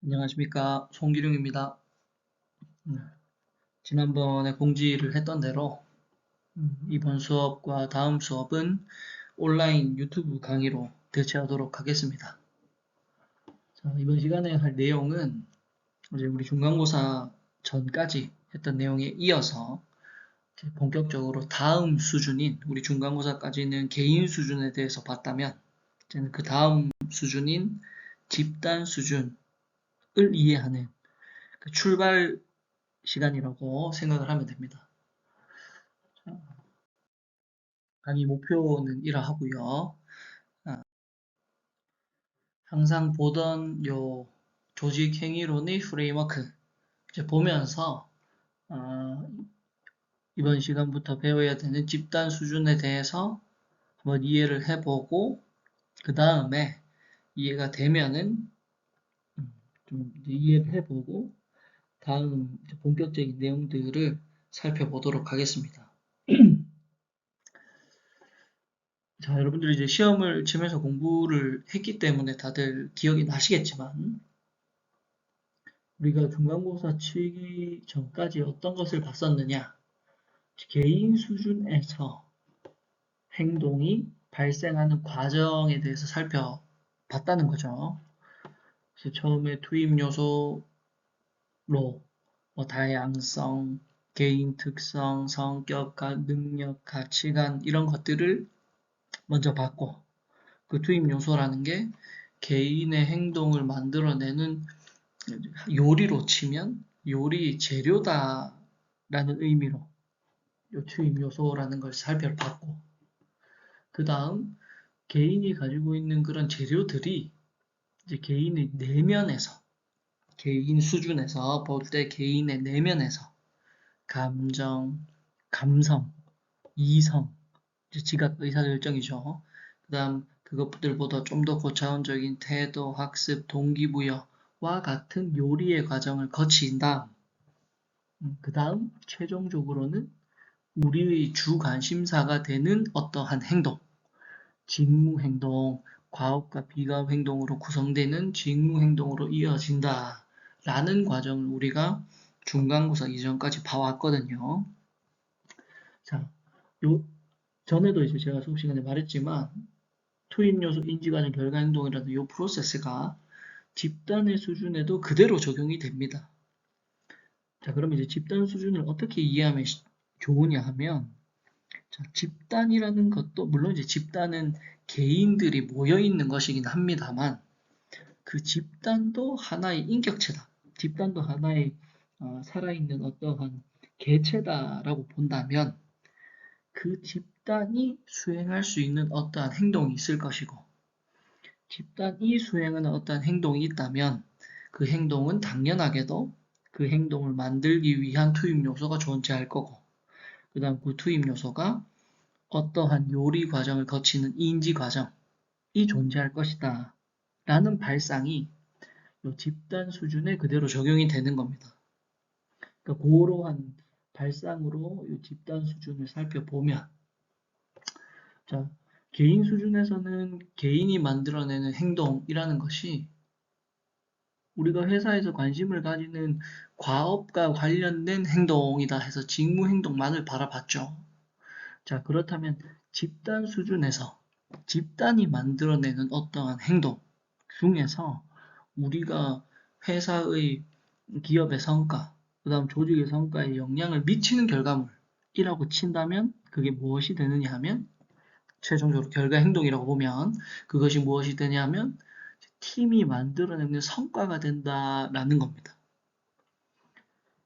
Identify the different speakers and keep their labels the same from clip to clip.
Speaker 1: 안녕하십니까. 송기룡입니다. 음, 지난번에 공지를 했던 대로 이번 수업과 다음 수업은 온라인 유튜브 강의로 대체하도록 하겠습니다. 자, 이번 시간에 할 내용은 이제 우리 중간고사 전까지 했던 내용에 이어서 이제 본격적으로 다음 수준인 우리 중간고사까지는 개인 수준에 대해서 봤다면 이제는 그 다음 수준인 집단 수준을 이해하는 그 출발 시간이라고 생각을 하면 됩니다. 강의 목표는 이러하고요. 아, 항상 보던 요 조직 행위론의 프레임워크 이제 보면서 어, 이번 시간부터 배워야 되는 집단 수준에 대해서 한번 이해를 해보고 그 다음에 이해가 되면은 좀 이해를 해보고 다음 본격적인 내용들을 살펴보도록 하겠습니다. 자, 여러분들이 이제 시험을 치면서 공부를 했기 때문에 다들 기억이 나시겠지만, 우리가 중간고사 치기 전까지 어떤 것을 봤었느냐? 개인 수준에서 행동이 발생하는 과정에 대해서 살펴봤다는 거죠. 그래서 처음에 투입 요소로 다양성, 개인 특성, 성격, 능력, 가치관 이런 것들을 먼저 봤고, 그 투입 요소라는 게 개인의 행동을 만들어내는 요리로 치면 요리 재료다라는 의미로 요 투입 요소라는 걸 살펴봤고, 그 다음 개인이 가지고 있는 그런 재료들이 이제 개인의 내면에서, 개인 수준에서 볼 때 개인의 내면에서 감정, 감성, 이성, 지각 의사결정이죠. 그 다음 그것들보다 좀 더 고차원적인 태도, 학습, 동기부여와 같은 요리의 과정을 거친 다음 그 다음 최종적으로는 우리의 주 관심사가 되는 어떠한 행동, 직무행동, 과업과 비과업 행동으로 구성되는 직무행동으로 이어진다 라는 과정을 우리가 중간고사 이전까지 봐왔거든요. 자, 요 전에도 이제 제가 수업 시간에 말했지만 투입 요소, 인지과정, 결과행동이라는 이 프로세스가 집단의 수준에도 그대로 적용이 됩니다. 자, 그럼 이제 집단 수준을 어떻게 이해하면 좋으냐 하면, 자, 집단이라는 것도 물론 이제 집단은 개인들이 모여 있는 것이긴 합니다만, 그 집단도 하나의 인격체다. 집단도 하나의 살아있는 어떠한 개체다라고 본다면, 그 집단이 수행할 수 있는 어떠한 행동이 있을 것이고, 집단이 수행하는 어떠한 행동이 있다면 그 행동은 당연하게도 그 행동을 만들기 위한 투입 요소가 존재할 거고, 그 다음 그 투입 요소가 어떠한 요리 과정을 거치는 인지 과정이 존재할 것이다 라는 발상이 이 집단 수준에 그대로 적용이 되는 겁니다. 그러니까 그러한 발상으로 이 집단 수준을 살펴보면, 자, 개인 수준에서는 개인이 만들어내는 행동이라는 것이 우리가 회사에서 관심을 가지는 과업과 관련된 행동이다 해서 직무 행동만을 바라봤죠. 자, 그렇다면 집단 수준에서 집단이 만들어내는 어떠한 행동 중에서 우리가 회사의 기업의 성과, 그 다음 조직의 성과에 영향을 미치는 결과물이라고 친다면 그게 무엇이 되느냐 하면, 최종적으로 결과 행동이라고 보면 그것이 무엇이 되냐 하면 팀이 만들어내는 성과가 된다라는 겁니다.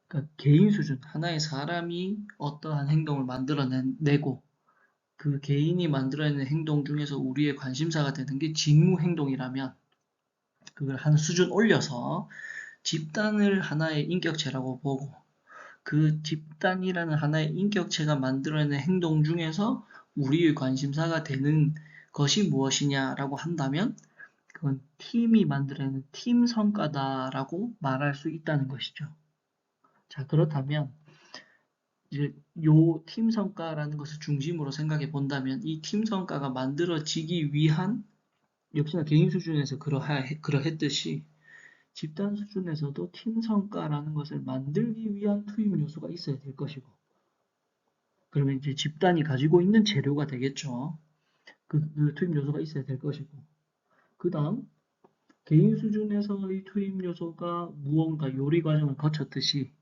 Speaker 1: 그러니까 개인 수준, 하나의 사람이 어떠한 행동을 만들어내고 그 개인이 만들어내는 행동 중에서 우리의 관심사가 되는 게 직무 행동이라면, 그걸 한 수준 올려서 집단을 하나의 인격체라고 보고 그 집단이라는 하나의 인격체가 만들어내는 행동 중에서 우리의 관심사가 되는 것이 무엇이냐라고 한다면 그건 팀이 만들어내는 팀 성과다라고 말할 수 있다는 것이죠. 자, 그렇다면 이제 요 팀 성과라는 것을 중심으로 생각해 본다면 이 팀 성과가 만들어지기 위한, 역시나 개인 수준에서 그러했듯이 집단 수준에서도 팀 성과라는 것을 만들기 위한 투입 요소가 있어야 될 것이고, 그러면 이제 집단이 가지고 있는 재료가 되겠죠. 그 투입 요소가 있어야 될 것이고, 그 다음 개인 수준에서의 투입 요소가 무언가 요리 과정을 거쳤듯이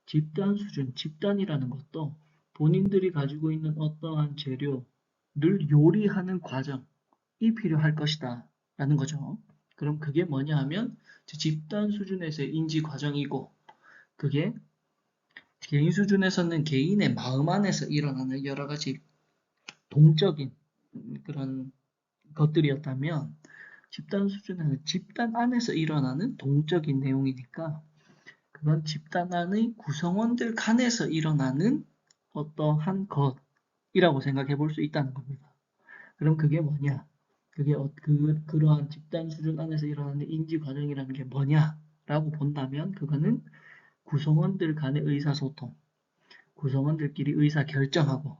Speaker 1: 집단 수준, 집단이라는 것도 본인들이 가지고 있는 어떠한 재료를 요리하는 과정이 필요할 것이다 라는 거죠. 그럼 그게 뭐냐 하면 집단 수준에서의 인지 과정이고, 그게 개인 수준에서는 개인의 마음 안에서 일어나는 여러 가지 동적인 그런 것들이었다면, 집단 수준에는 집단 안에서 일어나는 동적인 내용이니까 그건 집단 안의 구성원들 간에서 일어나는 어떠한 것이라고 생각해 볼 수 있다는 겁니다. 그럼 그게 뭐냐? 그게 그러한 집단 수준 안에서 일어나는 인지 과정이라는 게 뭐냐라고 본다면, 그거는 구성원들 간의 의사소통, 구성원들끼리 의사 결정하고,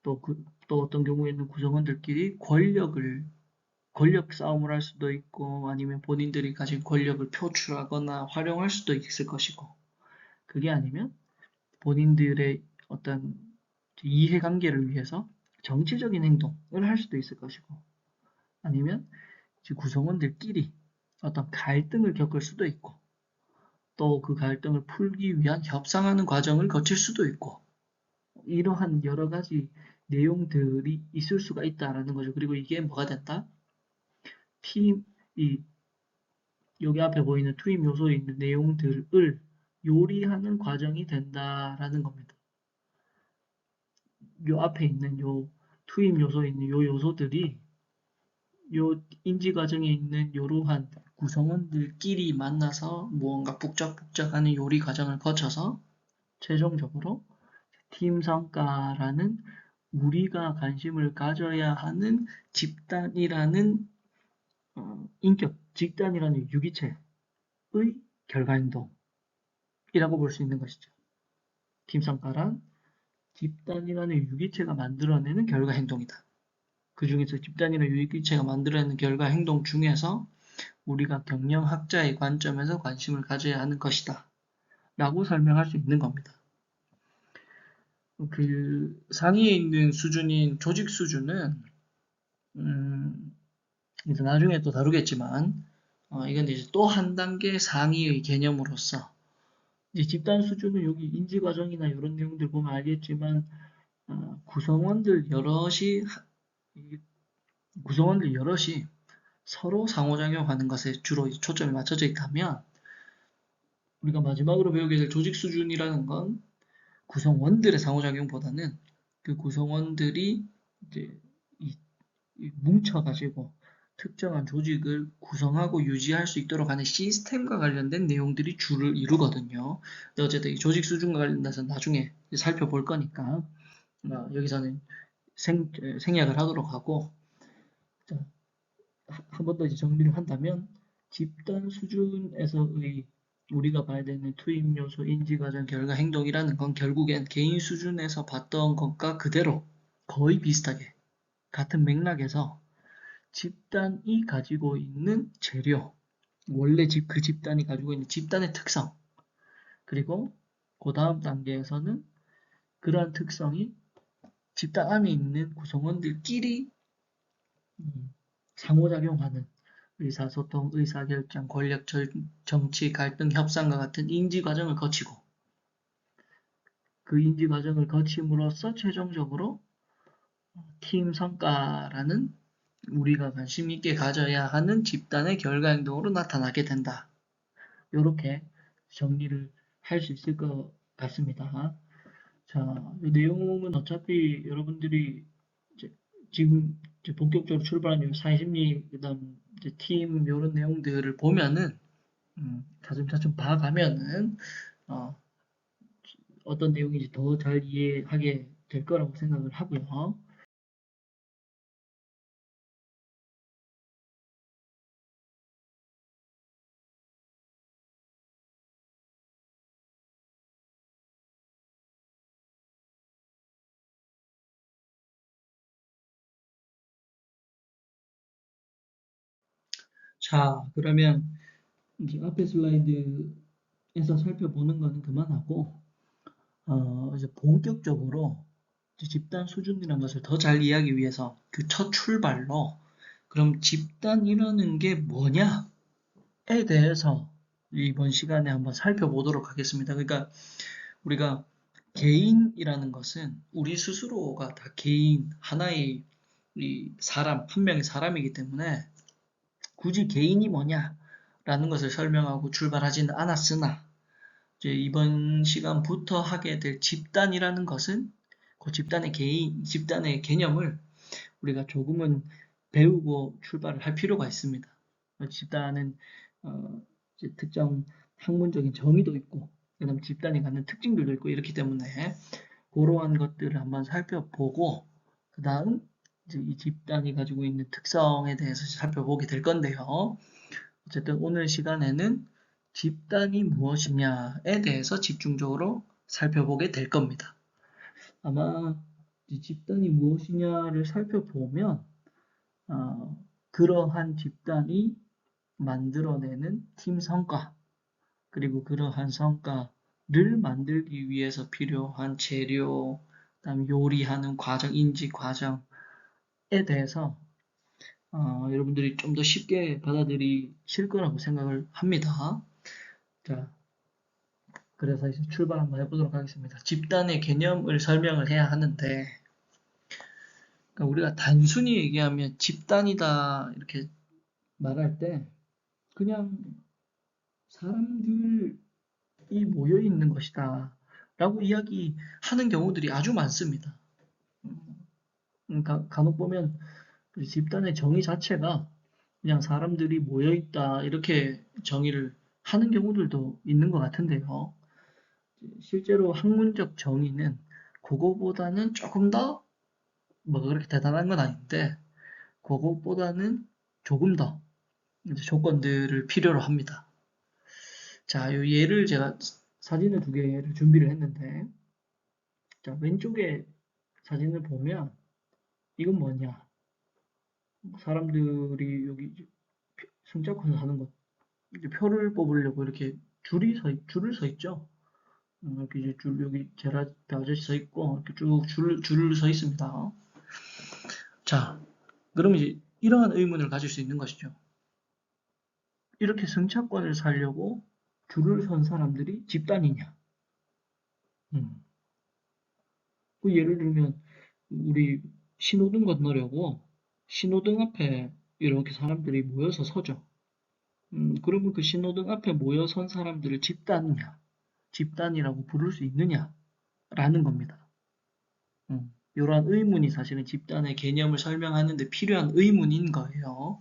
Speaker 1: 또 어떤 경우에는 구성원들끼리 권력 싸움을 할 수도 있고, 아니면 본인들이 가진 권력을 표출하거나 활용할 수도 있을 것이고, 그게 아니면 본인들의 어떤 이해관계를 위해서 정치적인 행동을 할 수도 있을 것이고, 아니면 구성원들끼리 어떤 갈등을 겪을 수도 있고, 또 그 갈등을 풀기 위한 협상하는 과정을 거칠 수도 있고, 이러한 여러 가지 내용들이 있을 수가 있다라는 거죠. 그리고 이게 뭐가 된다? 팀, 이 여기 앞에 보이는 투입 요소에 있는 내용들을 요리하는 과정이 된다라는 겁니다. 요 앞에 있는 요 투입 요소에 있는 요 요소들이 요 인지 과정에 있는 요러한 구성원들끼리 만나서 무언가 북적북적하는 요리 과정을 거쳐서 최종적으로 팀 성과라는 우리가 관심을 가져야 하는 집단이라는 인격, 집단이라는 유기체의 결과 행동이라고 볼 수 있는 것이죠. 팀 성과란 집단이라는 유기체가 만들어내는 결과 행동이다. 그 중에서 집단이라는 유기체가 만들어내는 결과 행동 중에서 우리가 경영학자의 관점에서 관심을 가져야 하는 것이다 라고 설명할 수 있는 겁니다. 그 상위에 있는 수준인 조직 수준은 이제 나중에 또 다루겠지만, 이건 이제 또 한 단계 상위의 개념으로서, 이제 집단 수준은 여기 인지 과정이나 이런 내용들 보면 알겠지만, 구성원들 여럿이 서로 상호작용하는 것에 주로 초점이 맞춰져 있다면, 우리가 마지막으로 배우게 될 조직 수준이라는 건 구성원들의 상호작용보다는 그 구성원들이 이제 뭉쳐가지고 특정한 조직을 구성하고 유지할 수 있도록 하는 시스템과 관련된 내용들이 주를 이루거든요. 근데 어쨌든 이 조직 수준과 관련돼서 나중에 살펴볼 거니까 여기서는 생략을 하도록 하고, 한 번 더 이제 정리를 한다면 집단 수준에서의 우리가 봐야 되는 투입 요소, 인지 과정, 결과, 행동이라는 건 결국엔 개인 수준에서 봤던 것과 그대로 거의 비슷하게 같은 맥락에서 집단이 가지고 있는 재료, 원래 그 집단이 가지고 있는 집단의 특성, 그리고 그 다음 단계에서는 그러한 특성이 집단 안에 있는 구성원들끼리 상호작용하는 의사소통, 의사결정, 권력, 정치, 갈등, 협상과 같은 인지 과정을 거치고, 그 인지 과정을 거침으로써 최종적으로 팀 성과라는 우리가 관심 있게 가져야 하는 집단의 결과 행동으로 나타나게 된다. 이렇게 정리를 할 수 있을 것 같습니다. 자, 이 내용은 어차피 여러분들이 지금 본격적으로 출발한 사회심리, 그다음 팀 이런 내용들을 보면은 차츰차츰 봐가면은 어떤 내용인지 더 잘 이해하게 될 거라고 생각을 하고요. 자, 그러면 이제 앞에 슬라이드에서 살펴보는 거는 그만하고, 이제 본격적으로 이제 집단 수준이라는 것을 더 잘 이해하기 위해서 그 첫 출발로 그럼 집단이라는 게 뭐냐에 대해서 이번 시간에 한번 살펴보도록 하겠습니다. 그러니까 우리가 개인이라는 것은 우리 스스로가 다 개인, 하나의 이 사람, 한 명의 사람이기 때문에 굳이 개인이 뭐냐라는 것을 설명하고 출발하지는 않았으나 이제 이번 시간부터 하게 될 집단이라는 것은 그 집단의 개념을 우리가 조금은 배우고 출발을 할 필요가 있습니다. 집단은 이제 특정 학문적인 정의도 있고, 그다음 집단이 갖는 특징들도 있고 이렇기 때문에 그러한 것들을 한번 살펴보고, 그 다음 이제 이 집단이 가지고 있는 특성에 대해서 살펴보게 될 건데요. 어쨌든 오늘 시간에는 집단이 무엇이냐에 대해서 집중적으로 살펴보게 될 겁니다. 아마 이 집단이 무엇이냐를 살펴보면 그러한 집단이 만들어내는 팀 성과, 그리고 그러한 성과를 만들기 위해서 필요한 재료, 그다음 요리하는 과정, 인지 과정에 대해서 여러분들이 좀 더 쉽게 받아들이실 거라고 생각을 합니다. 자, 그래서 이제 출발 한번 해보도록 하겠습니다. 집단의 개념을 설명을 해야 하는데, 그러니까 우리가 단순히 얘기하면 집단이다 이렇게 말할 때 그냥 사람들이 모여 있는 것이다 라고 이야기하는 경우들이 아주 많습니다. 그러니까 간혹 보면 집단의 정의 자체가 그냥 사람들이 모여 있다 이렇게 정의를 하는 경우들도 있는 것 같은데요. 실제로 학문적 정의는 그거보다는 조금 더 뭐 그렇게 대단한 건 아닌데 그것보다는 조금 더 조건들을 필요로 합니다. 자, 요 예를 제가 사진을 두 개를 준비를 했는데, 자, 왼쪽에 사진을 보면 이건 뭐냐? 사람들이 여기 승차권을 하는 것, 이제 표를 뽑으려고 이렇게 줄을 서 있죠. 이렇게 이제 여기 제라 아저씨 서 있고 이렇게 쭉 줄을 서 있습니다. 자, 그럼 이제 이러한 의문을 가질 수 있는 것이죠. 이렇게 승차권을 사려고 줄을 선 사람들이 집단이냐? 음. 그 예를 들면 우리 신호등 건너려고 신호등 앞에 이렇게 사람들이 모여서 서죠. 그러면 그 신호등 앞에 모여 선 사람들을 집단이냐, 집단이라고 부를 수 있느냐라는 겁니다. 이러한 의문이 사실은 집단의 개념을 설명하는 데 필요한 의문인 거예요.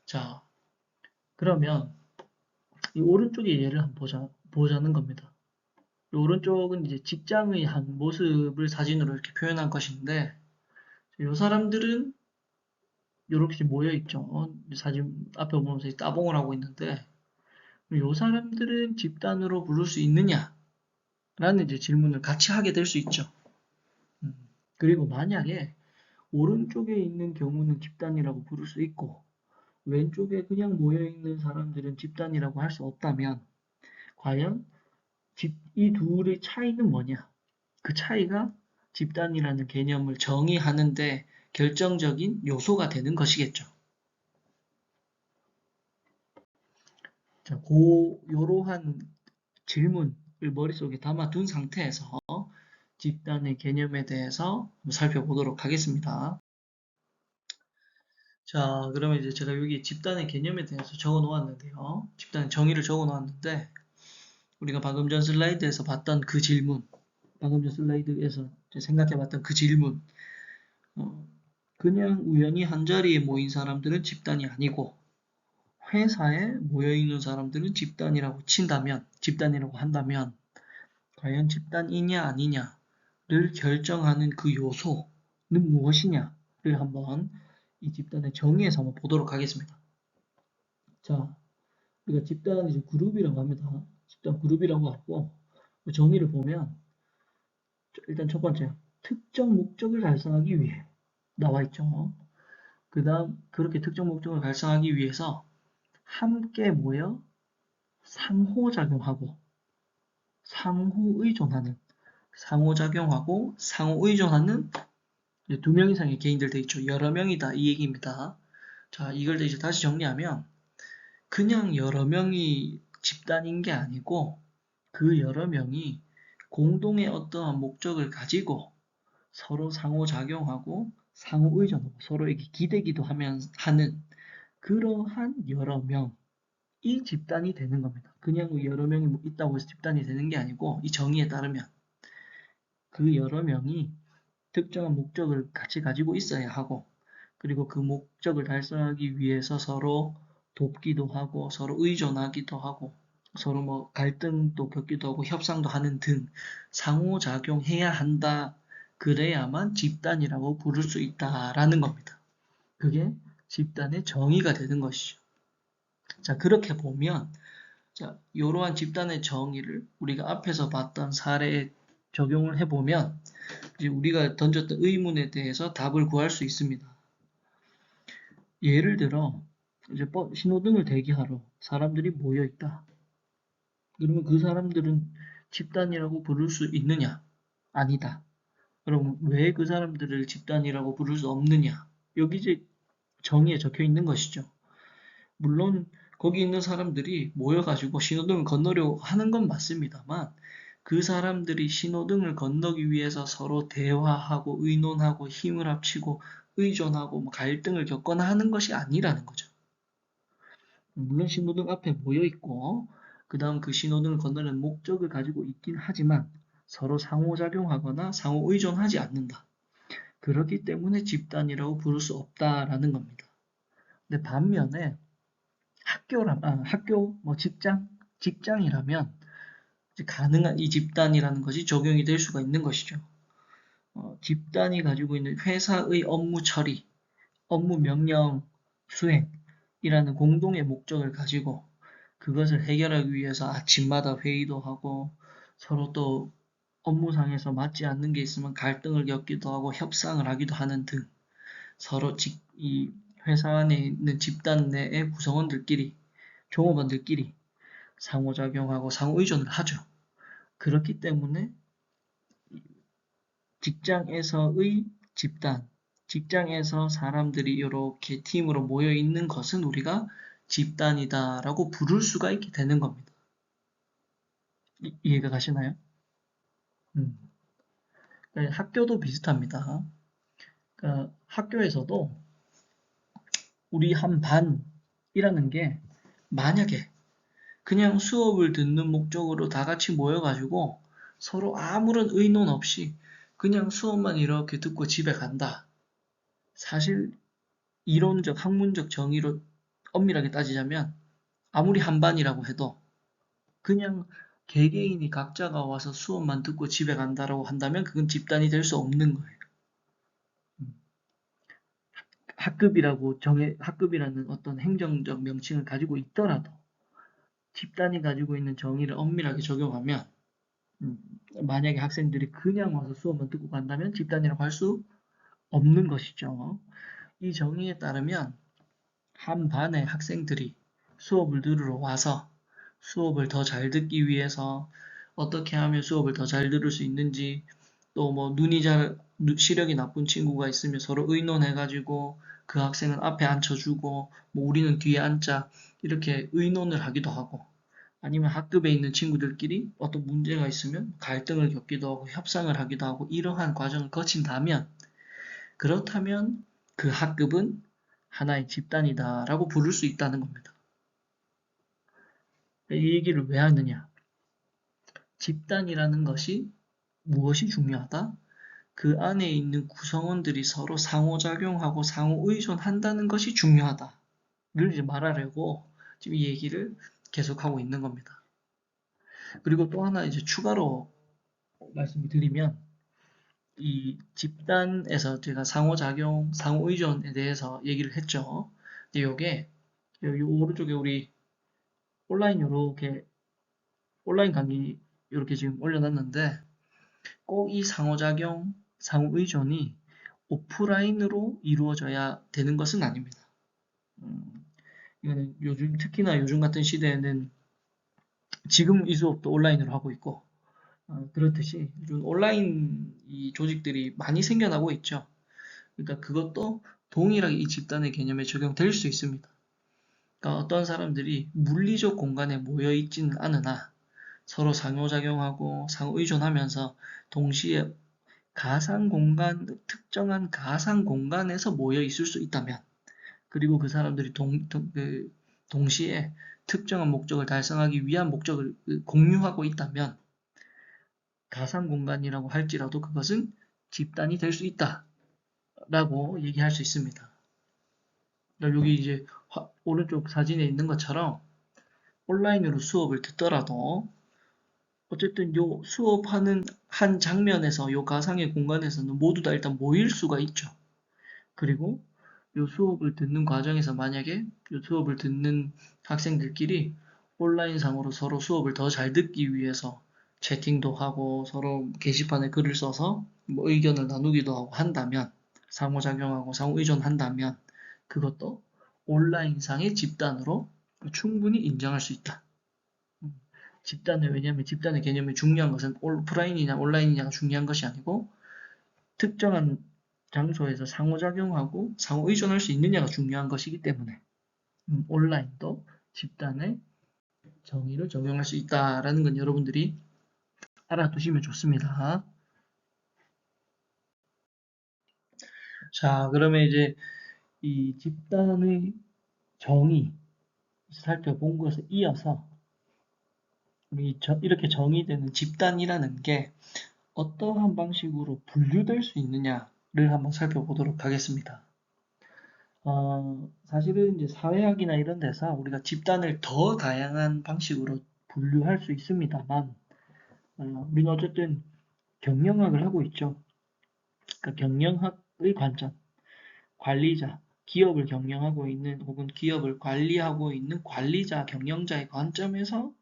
Speaker 1: 자, 그러면 이 오른쪽의 예를 한번 보자는 겁니다. 이 오른쪽은 이제 직장의 한 모습을 사진으로 이렇게 표현한 것인데, 이 사람들은 이렇게 모여 있죠. 사진 앞에 보면서 따봉을 하고 있는데, 이 사람들은 집단으로 부를 수 있느냐? 라는 이제 질문을 같이 하게 될 수 있죠. 그리고 만약에 오른쪽에 있는 경우는 집단이라고 부를 수 있고, 왼쪽에 그냥 모여 있는 사람들은 집단이라고 할 수 없다면, 과연 이 둘의 차이는 뭐냐? 그 차이가 집단이라는 개념을 정의하는데 결정적인 요소가 되는 것이겠죠. 자, 요러한 질문을 머릿속에 담아둔 상태에서 집단의 개념에 대해서 살펴보도록 하겠습니다. 자, 그러면 이제 제가 여기 집단의 개념에 대해서 적어 놓았는데요. 집단의 정의를 적어 놓았는데, 우리가 방금 전 슬라이드에서 봤던 그 질문, 방금 전 슬라이드에서 생각해 봤던 그 질문, 그냥 우연히 한자리에 모인 사람들은 집단이 아니고, 회사에 모여있는 사람들은 집단이라고 한다면, 과연 집단이냐 아니냐를 결정하는 그 요소는 무엇이냐를 한번 이 집단의 정의에서 한번 보도록 하겠습니다. 자, 우리가 집단은 이제 그룹이라고 합니다. 집단 그룹이라고 하고, 그 정의를 보면, 일단 첫 번째, 특정 목적을 달성하기 위해 나와 있죠. 그 다음, 그렇게 특정 목적을 달성하기 위해서 함께 모여 상호작용하고 상호의존하는 상호작용하고 상호의존하는 두 명 이상의 개인들 돼 있죠. 여러 명이다 이 얘기입니다. 자, 이걸 이제 다시 정리하면 그냥 여러 명이 집단인 게 아니고 그 여러 명이 공동의 어떠한 목적을 가지고 서로 상호작용하고 상호의존하고 서로에게 기대기도 하는 그러한 여러 명이 집단이 되는 겁니다. 그냥 여러 명이 있다고 해서 집단이 되는 게 아니고 이 정의에 따르면 그 여러 명이 특정한 목적을 같이 가지고 있어야 하고 그리고 그 목적을 달성하기 위해서 서로 돕기도 하고 서로 의존하기도 하고 서로 뭐 갈등도 겪기도 하고 협상도 하는 등 상호작용해야 한다. 그래야만 집단이라고 부를 수 있다라는 겁니다. 그게 집단의 정의가 되는 것이죠. 자, 그렇게 보면 자, 이러한 집단의 정의를 우리가 앞에서 봤던 사례에 적용을 해보면 이제 우리가 던졌던 의문에 대해서 답을 구할 수 있습니다. 예를 들어 이제 신호등을 대기하러 사람들이 모여 있다. 그러면 그 사람들은 집단이라고 부를 수 있느냐? 아니다. 그럼 왜 그 사람들을 집단이라고 부를 수 없느냐? 여기 이제 정의에 적혀 있는 것이죠. 물론 거기 있는 사람들이 모여가지고 신호등을 건너려고 하는 건 맞습니다만 그 사람들이 신호등을 건너기 위해서 서로 대화하고 의논하고 힘을 합치고 의존하고 뭐 갈등을 겪거나 하는 것이 아니라는 거죠. 물론 신호등 앞에 모여 있고 그 다음 그 신호등을 건너는 목적을 가지고 있긴 하지만 서로 상호작용하거나 상호의존하지 않는다. 그렇기 때문에 집단이라고 부를 수 없다라는 겁니다. 근데 반면에 학교, 뭐 직장이라면 가능한 이 집단이라는 것이 적용이 될 수가 있는 것이죠. 집단이 가지고 있는 회사의 업무 처리, 업무 명령 수행이라는 공동의 목적을 가지고 그것을 해결하기 위해서 아침마다 회의도 하고 서로 또 업무상에서 맞지 않는 게 있으면 갈등을 겪기도 하고 협상을 하기도 하는 등 서로 이 회사 안에 있는 집단 내의 구성원들끼리 종업원들끼리 상호작용하고 상호의존을 하죠. 그렇기 때문에 직장에서의 집단, 직장에서 사람들이 이렇게 팀으로 모여 있는 것은 우리가 집단이다라고 부를 수가 있게 되는 겁니다. 이해가 가시나요? 학교도 비슷합니다. 그러니까 학교에서도 우리 한 반이라는 게 만약에 그냥 수업을 듣는 목적으로 다 같이 모여가지고 서로 아무런 의논 없이 그냥 수업만 이렇게 듣고 집에 간다. 사실 이론적, 학문적 정의로 엄밀하게 따지자면 아무리 한 반이라고 해도 그냥 개개인이 각자가 와서 수업만 듣고 집에 간다라고 한다면 그건 집단이 될 수 없는 거예요. 학급이라는 어떤 행정적 명칭을 가지고 있더라도 집단이 가지고 있는 정의를 엄밀하게 적용하면 만약에 학생들이 그냥 와서 수업만 듣고 간다면 집단이라고 할 수 없는 것이죠. 이 정의에 따르면 한 반의 학생들이 수업을 들으러 와서 수업을 더 잘 듣기 위해서 어떻게 하면 수업을 더 잘 들을 수 있는지 또 뭐 시력이 나쁜 친구가 있으면 서로 의논해가지고 그 학생은 앞에 앉혀주고 뭐 우리는 뒤에 앉자 이렇게 의논을 하기도 하고 아니면 학급에 있는 친구들끼리 어떤 문제가 있으면 갈등을 겪기도 하고 협상을 하기도 하고 이러한 과정을 거친다면 그렇다면 그 학급은 하나의 집단이다라고 부를 수 있다는 겁니다. 이 얘기를 왜 하느냐? 집단이라는 것이 무엇이 중요하다? 그 안에 있는 구성원들이 서로 상호작용하고 상호의존한다는 것이 중요하다를 이제 말하려고 지금 이 얘기를 계속하고 있는 겁니다. 그리고 또 하나 이제 추가로 말씀을 드리면 이 집단에서 제가 상호작용, 상호의존에 대해서 얘기를 했죠. 근데 이게 여기 오른쪽에 우리 온라인 강의 이렇게 지금 올려놨는데 꼭 이 상호작용, 상호의존이 오프라인으로 이루어져야 되는 것은 아닙니다. 이거는 특히나 요즘 같은 시대에는 지금 이 수업도 온라인으로 하고 있고, 그렇듯이 요즘 온라인 이 조직들이 많이 생겨나고 있죠. 그러니까 그것도 동일하게 이 집단의 개념에 적용될 수 있습니다. 그러니까 어떤 사람들이 물리적 공간에 모여 있지는 않으나 서로 상호작용하고 상호의존하면서 동시에 특정한 가상 공간에서 모여 있을 수 있다면, 그리고 그 사람들이 동시에 특정한 목적을 달성하기 위한 목적을 공유하고 있다면, 가상 공간이라고 할지라도 그것은 집단이 될 수 있다라고 얘기할 수 있습니다. 그러니까 여기 이제 오른쪽 사진에 있는 것처럼 온라인으로 수업을 듣더라도 어쨌든 요 수업하는 한 장면에서 요 가상의 공간에서는 모두 다 일단 모일 수가 있죠. 그리고 요 수업을 듣는 과정에서 만약에 요 수업을 듣는 학생들끼리 온라인상으로 서로 수업을 더 잘 듣기 위해서 채팅도 하고 서로 게시판에 글을 써서 뭐 의견을 나누기도 하고 한다면, 상호작용하고 상호의존한다면 그것도 온라인상의 집단으로 충분히 인정할 수 있다. 왜냐하면 집단의 개념이 중요한 것은 오프라인이냐 온라인이냐가 중요한 것이 아니고 특정한 장소에서 상호작용하고 상호의존할 수 있느냐가 중요한 것이기 때문에 온라인도 집단의 정의를 적용할 수 있다라는 건 여러분들이 알아두시면 좋습니다. 자, 그러면 이제 이 집단의 정의 살펴본 것에 이어서 이렇게 정의되는 집단이라는 게 어떠한 방식으로 분류될 수 있느냐를 한번 살펴보도록 하겠습니다. 사실은 이제 사회학이나 이런 데서 우리가 집단을 더 다양한 방식으로 분류할 수 있습니다만, 우리는 어쨌든 경영학을 하고 있죠. 그러니까 경영학의 관점, 관리자, 기업을 경영하고 있는 혹은 기업을 관리하고 있는 관리자, 경영자의 관점에서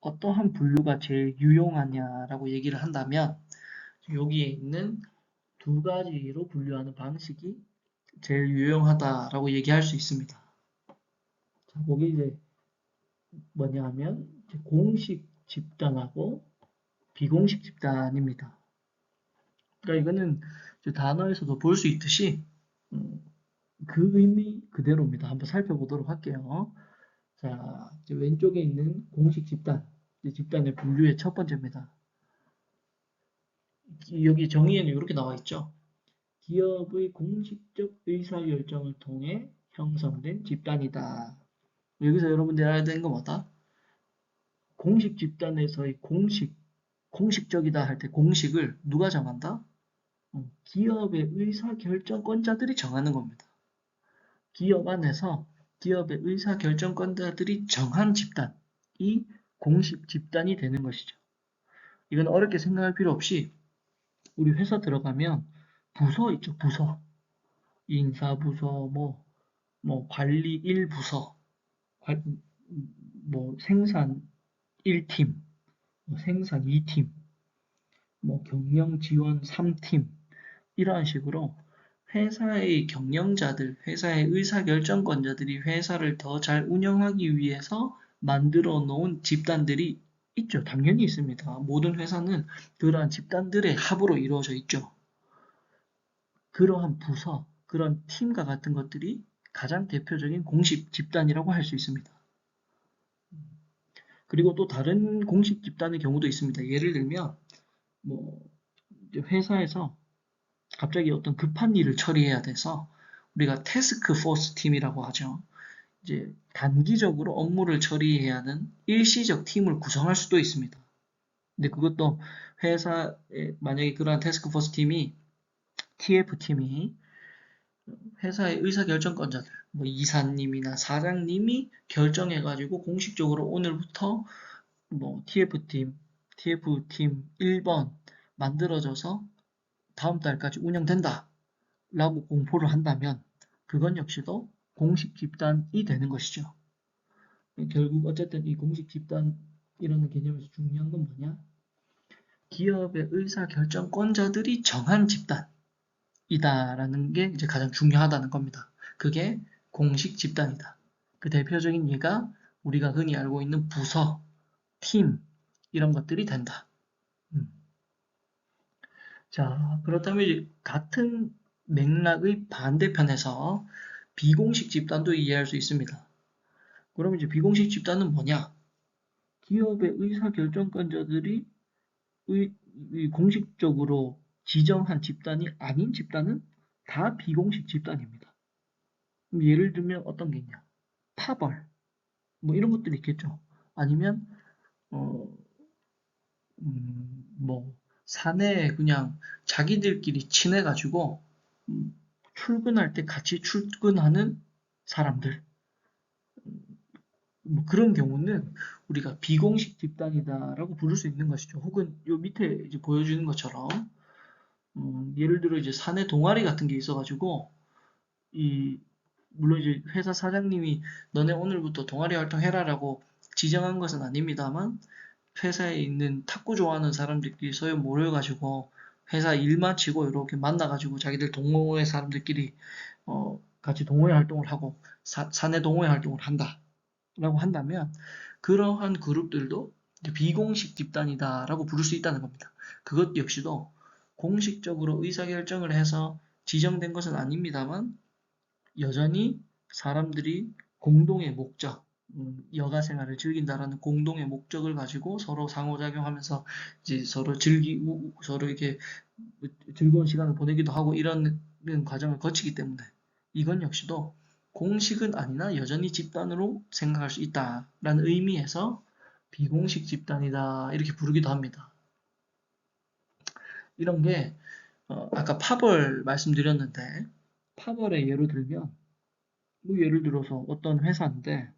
Speaker 1: 어떠한 분류가 제일 유용하냐라고 얘기를 한다면 여기에 있는 두 가지로 분류하는 방식이 제일 유용하다라고 얘기할 수 있습니다. 자, 그게 이제 뭐냐 하면 공식 집단하고 비공식 집단입니다. 그러니까 이거는 단어에서도 볼 수 있듯이 그 의미 그대로입니다. 한번 살펴보도록 할게요. 자, 왼쪽에 있는 공식 집단, 집단의 분류의 첫 번째입니다. 여기 정의에는 이렇게 나와 있죠. 기업의 공식적 의사결정을 통해 형성된 집단이다. 여기서 여러분들이 알아야 되는 건 뭐다? 공식 집단에서의 공식적이다 할 때 공식을 누가 정한다? 기업의 의사결정권자들이 정하는 겁니다. 기업 안에서 기업의 의사결정권자들이 정한 집단이 공식 집단이 되는 것이죠. 이건 어렵게 생각할 필요 없이 우리 회사 들어가면 부서 있죠, 부서. 인사부서, 뭐 관리 1부서, 뭐 생산 1팀, 생산 2팀, 뭐 경영 지원 3팀, 이러한 식으로 회사의 경영자들, 회사의 의사결정권자들이 회사를 더 잘 운영하기 위해서 만들어 놓은 집단들이 있죠. 당연히 있습니다. 모든 회사는 그러한 집단들의 합으로 이루어져 있죠. 그러한 부서, 그런 팀과 같은 것들이 가장 대표적인 공식 집단이라고 할 수 있습니다. 그리고 또 다른 공식 집단의 경우도 있습니다. 예를 들면 뭐 회사에서 갑자기 어떤 급한 일을 처리해야 돼서 우리가 태스크 포스 팀이라고 하죠. 이제 단기적으로 업무를 처리해야 하는 일시적 팀을 구성할 수도 있습니다. 근데 그것도 회사에 만약에 그러한 태스크 포스 팀이 TF팀이 회사의 의사결정권자들, 뭐 이사님이나 사장님이 결정해가지고 공식적으로 오늘부터 뭐 TF팀 1번 만들어져서 다음 달까지 운영된다 라고 공포를 한다면 그건 역시도 공식 집단이 되는 것이죠. 결국 어쨌든 이 공식 집단이라는 개념에서 중요한 건 뭐냐? 기업의 의사결정권자들이 정한 집단이다라는 게 이제 가장 중요하다는 겁니다. 그게 공식 집단이다. 그 대표적인 예가 우리가 흔히 알고 있는 부서, 팀 이런 것들이 된다. 자, 그렇다면 이제 같은 맥락의 반대편에서 비공식 집단도 이해할 수 있습니다. 그럼 이제 비공식 집단은 뭐냐? 기업의 의사결정권자들이 공식적으로 지정한 집단이 아닌 집단은 다 비공식 집단입니다. 예를 들면 어떤 게 있냐? 파벌, 뭐 이런 것들이 있겠죠. 아니면 어, 뭐 사내에 그냥 자기들끼리 친해가지고 출근할 때 같이 출근하는 사람들, 뭐 그런 경우는 우리가 비공식 집단이다라고 부를 수 있는 것이죠. 혹은 요 밑에 이제 보여주는 것처럼 예를 들어 이제 사내 동아리 같은 게 있어가지고 이 물론 이제 회사 사장님이 너네 오늘부터 동아리 활동해라라고 지정한 것은 아닙니다만 회사에 있는 탁구 좋아하는 사람들끼리 서로 모여가지고 회사 일 마치고 이렇게 만나가지고 자기들 동호회 사람들끼리 같이 동호회 활동을 하고 사내 동호회 활동을 한다라고 한다면 그러한 그룹들도 비공식 집단이다라고 부를 수 있다는 겁니다. 그것 역시도 공식적으로 의사결정을 해서 지정된 것은 아닙니다만 여전히 사람들이 공동의 목적, 여가 생활을 즐긴다라는 공동의 목적을 가지고 서로 상호작용하면서 이제 서로 이렇게 즐거운 시간을 보내기도 하고 이런 과정을 거치기 때문에 이건 역시도 공식은 아니나 여전히 집단으로 생각할 수 있다라는 의미에서 비공식 집단이다 이렇게 부르기도 합니다. 이런 게 아까 파벌 말씀드렸는데 파벌의 예로 들면 뭐 예를 들어서 어떤 회사인데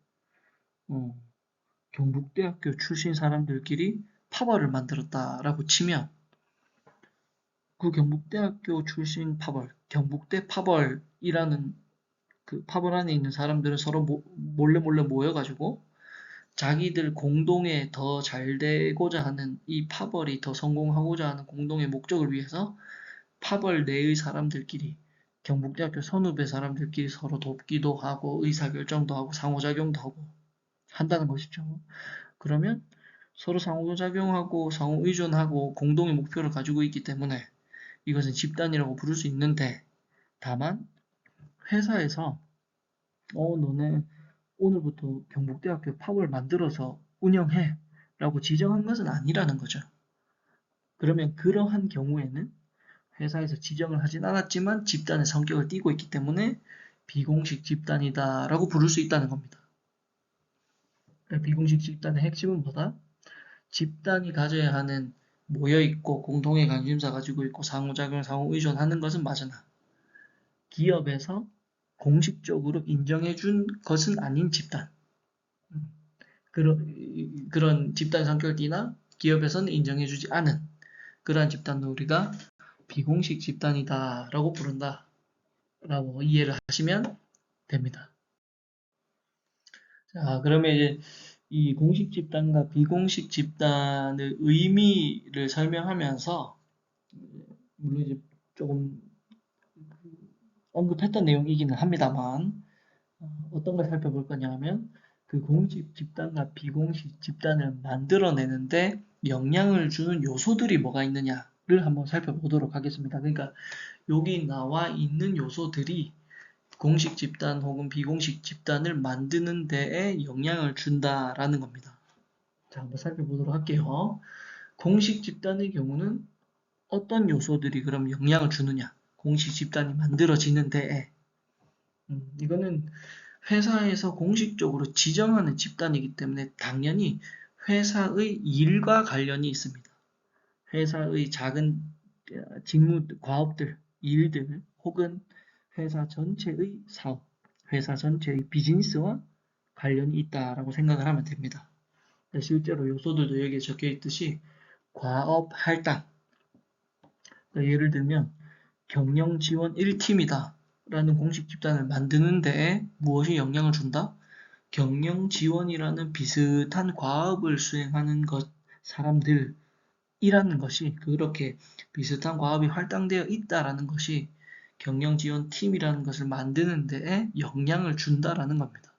Speaker 1: 경북대학교 출신 사람들끼리 파벌을 만들었다라고 치면 그 경북대학교 출신 파벌, 경북대 파벌이라는 그 파벌 안에 있는 사람들은 서로 몰래 모여가지고 자기들 공동에 더 잘 되고자 하는 이 파벌이 더 성공하고자 하는 공동의 목적을 위해서 파벌 내의 사람들끼리 경북대학교 선후배 사람들끼리 서로 돕기도 하고 의사결정도 하고 상호작용도 하고 한다는 것이죠. 그러면 서로 상호작용하고 상호의존하고 공동의 목표를 가지고 있기 때문에 이것은 집단이라고 부를 수 있는데 다만 회사에서 너네 오늘부터 경북대학교 팝을 만들어서 운영해 라고 지정한 것은 아니라는 거죠. 그러면 그러한 경우에는 회사에서 지정을 하진 않았지만 집단의 성격을 띠고 있기 때문에 비공식 집단이다 라고 부를 수 있다는 겁니다. 비공식 집단의 핵심은 뭐다? 집단이 가져야 하는 모여있고 공동의 관심사 가지고 있고 상호작용, 상호의존하는 것은 맞으나 기업에서 공식적으로 인정해준 것은 아닌 집단. 그런 집단 성격을 띠나 기업에서는 인정해주지 않은 그러한 집단도 우리가 비공식 집단이다라고 부른다라고 이해를 하시면 됩니다. 자, 그러면 이제 이 공식 집단과 비공식 집단의 의미를 설명하면서 물론 이제 조금 언급했던 내용이기는 합니다만 어떤 걸 살펴볼 거냐면 그 공식 집단과 비공식 집단을 만들어내는데 영향을 주는 요소들이 뭐가 있느냐를 한번 살펴보도록 하겠습니다. 그러니까 여기 나와 있는 요소들이 공식 집단 혹은 비공식 집단을 만드는 데에 영향을 준다라는 겁니다. 자, 한번 살펴보도록 할게요. 공식 집단의 경우는 어떤 요소들이 그럼 영향을 주느냐? 공식 집단이 만들어지는 데에 이거는 회사에서 공식적으로 지정하는 집단이기 때문에 당연히 회사의 일과 관련이 있습니다. 회사의 작은 직무, 과업들, 일들 혹은 회사 전체의 사업, 회사 전체의 비즈니스와 관련이 있다라고 생각을 하면 됩니다. 실제로 요소들도 여기에 적혀 있듯이 과업 할당, 예를 들면 경영 지원 1팀이다 라는 공식 집단을 만드는 데에 무엇이 영향을 준다? 경영 지원이라는 비슷한 과업을 수행하는 사람들이라는 것이 그렇게 비슷한 과업이 할당되어 있다라는 것이 경영 지원 팀이라는 것을 만드는 데에 영향을 준다라는 겁니다.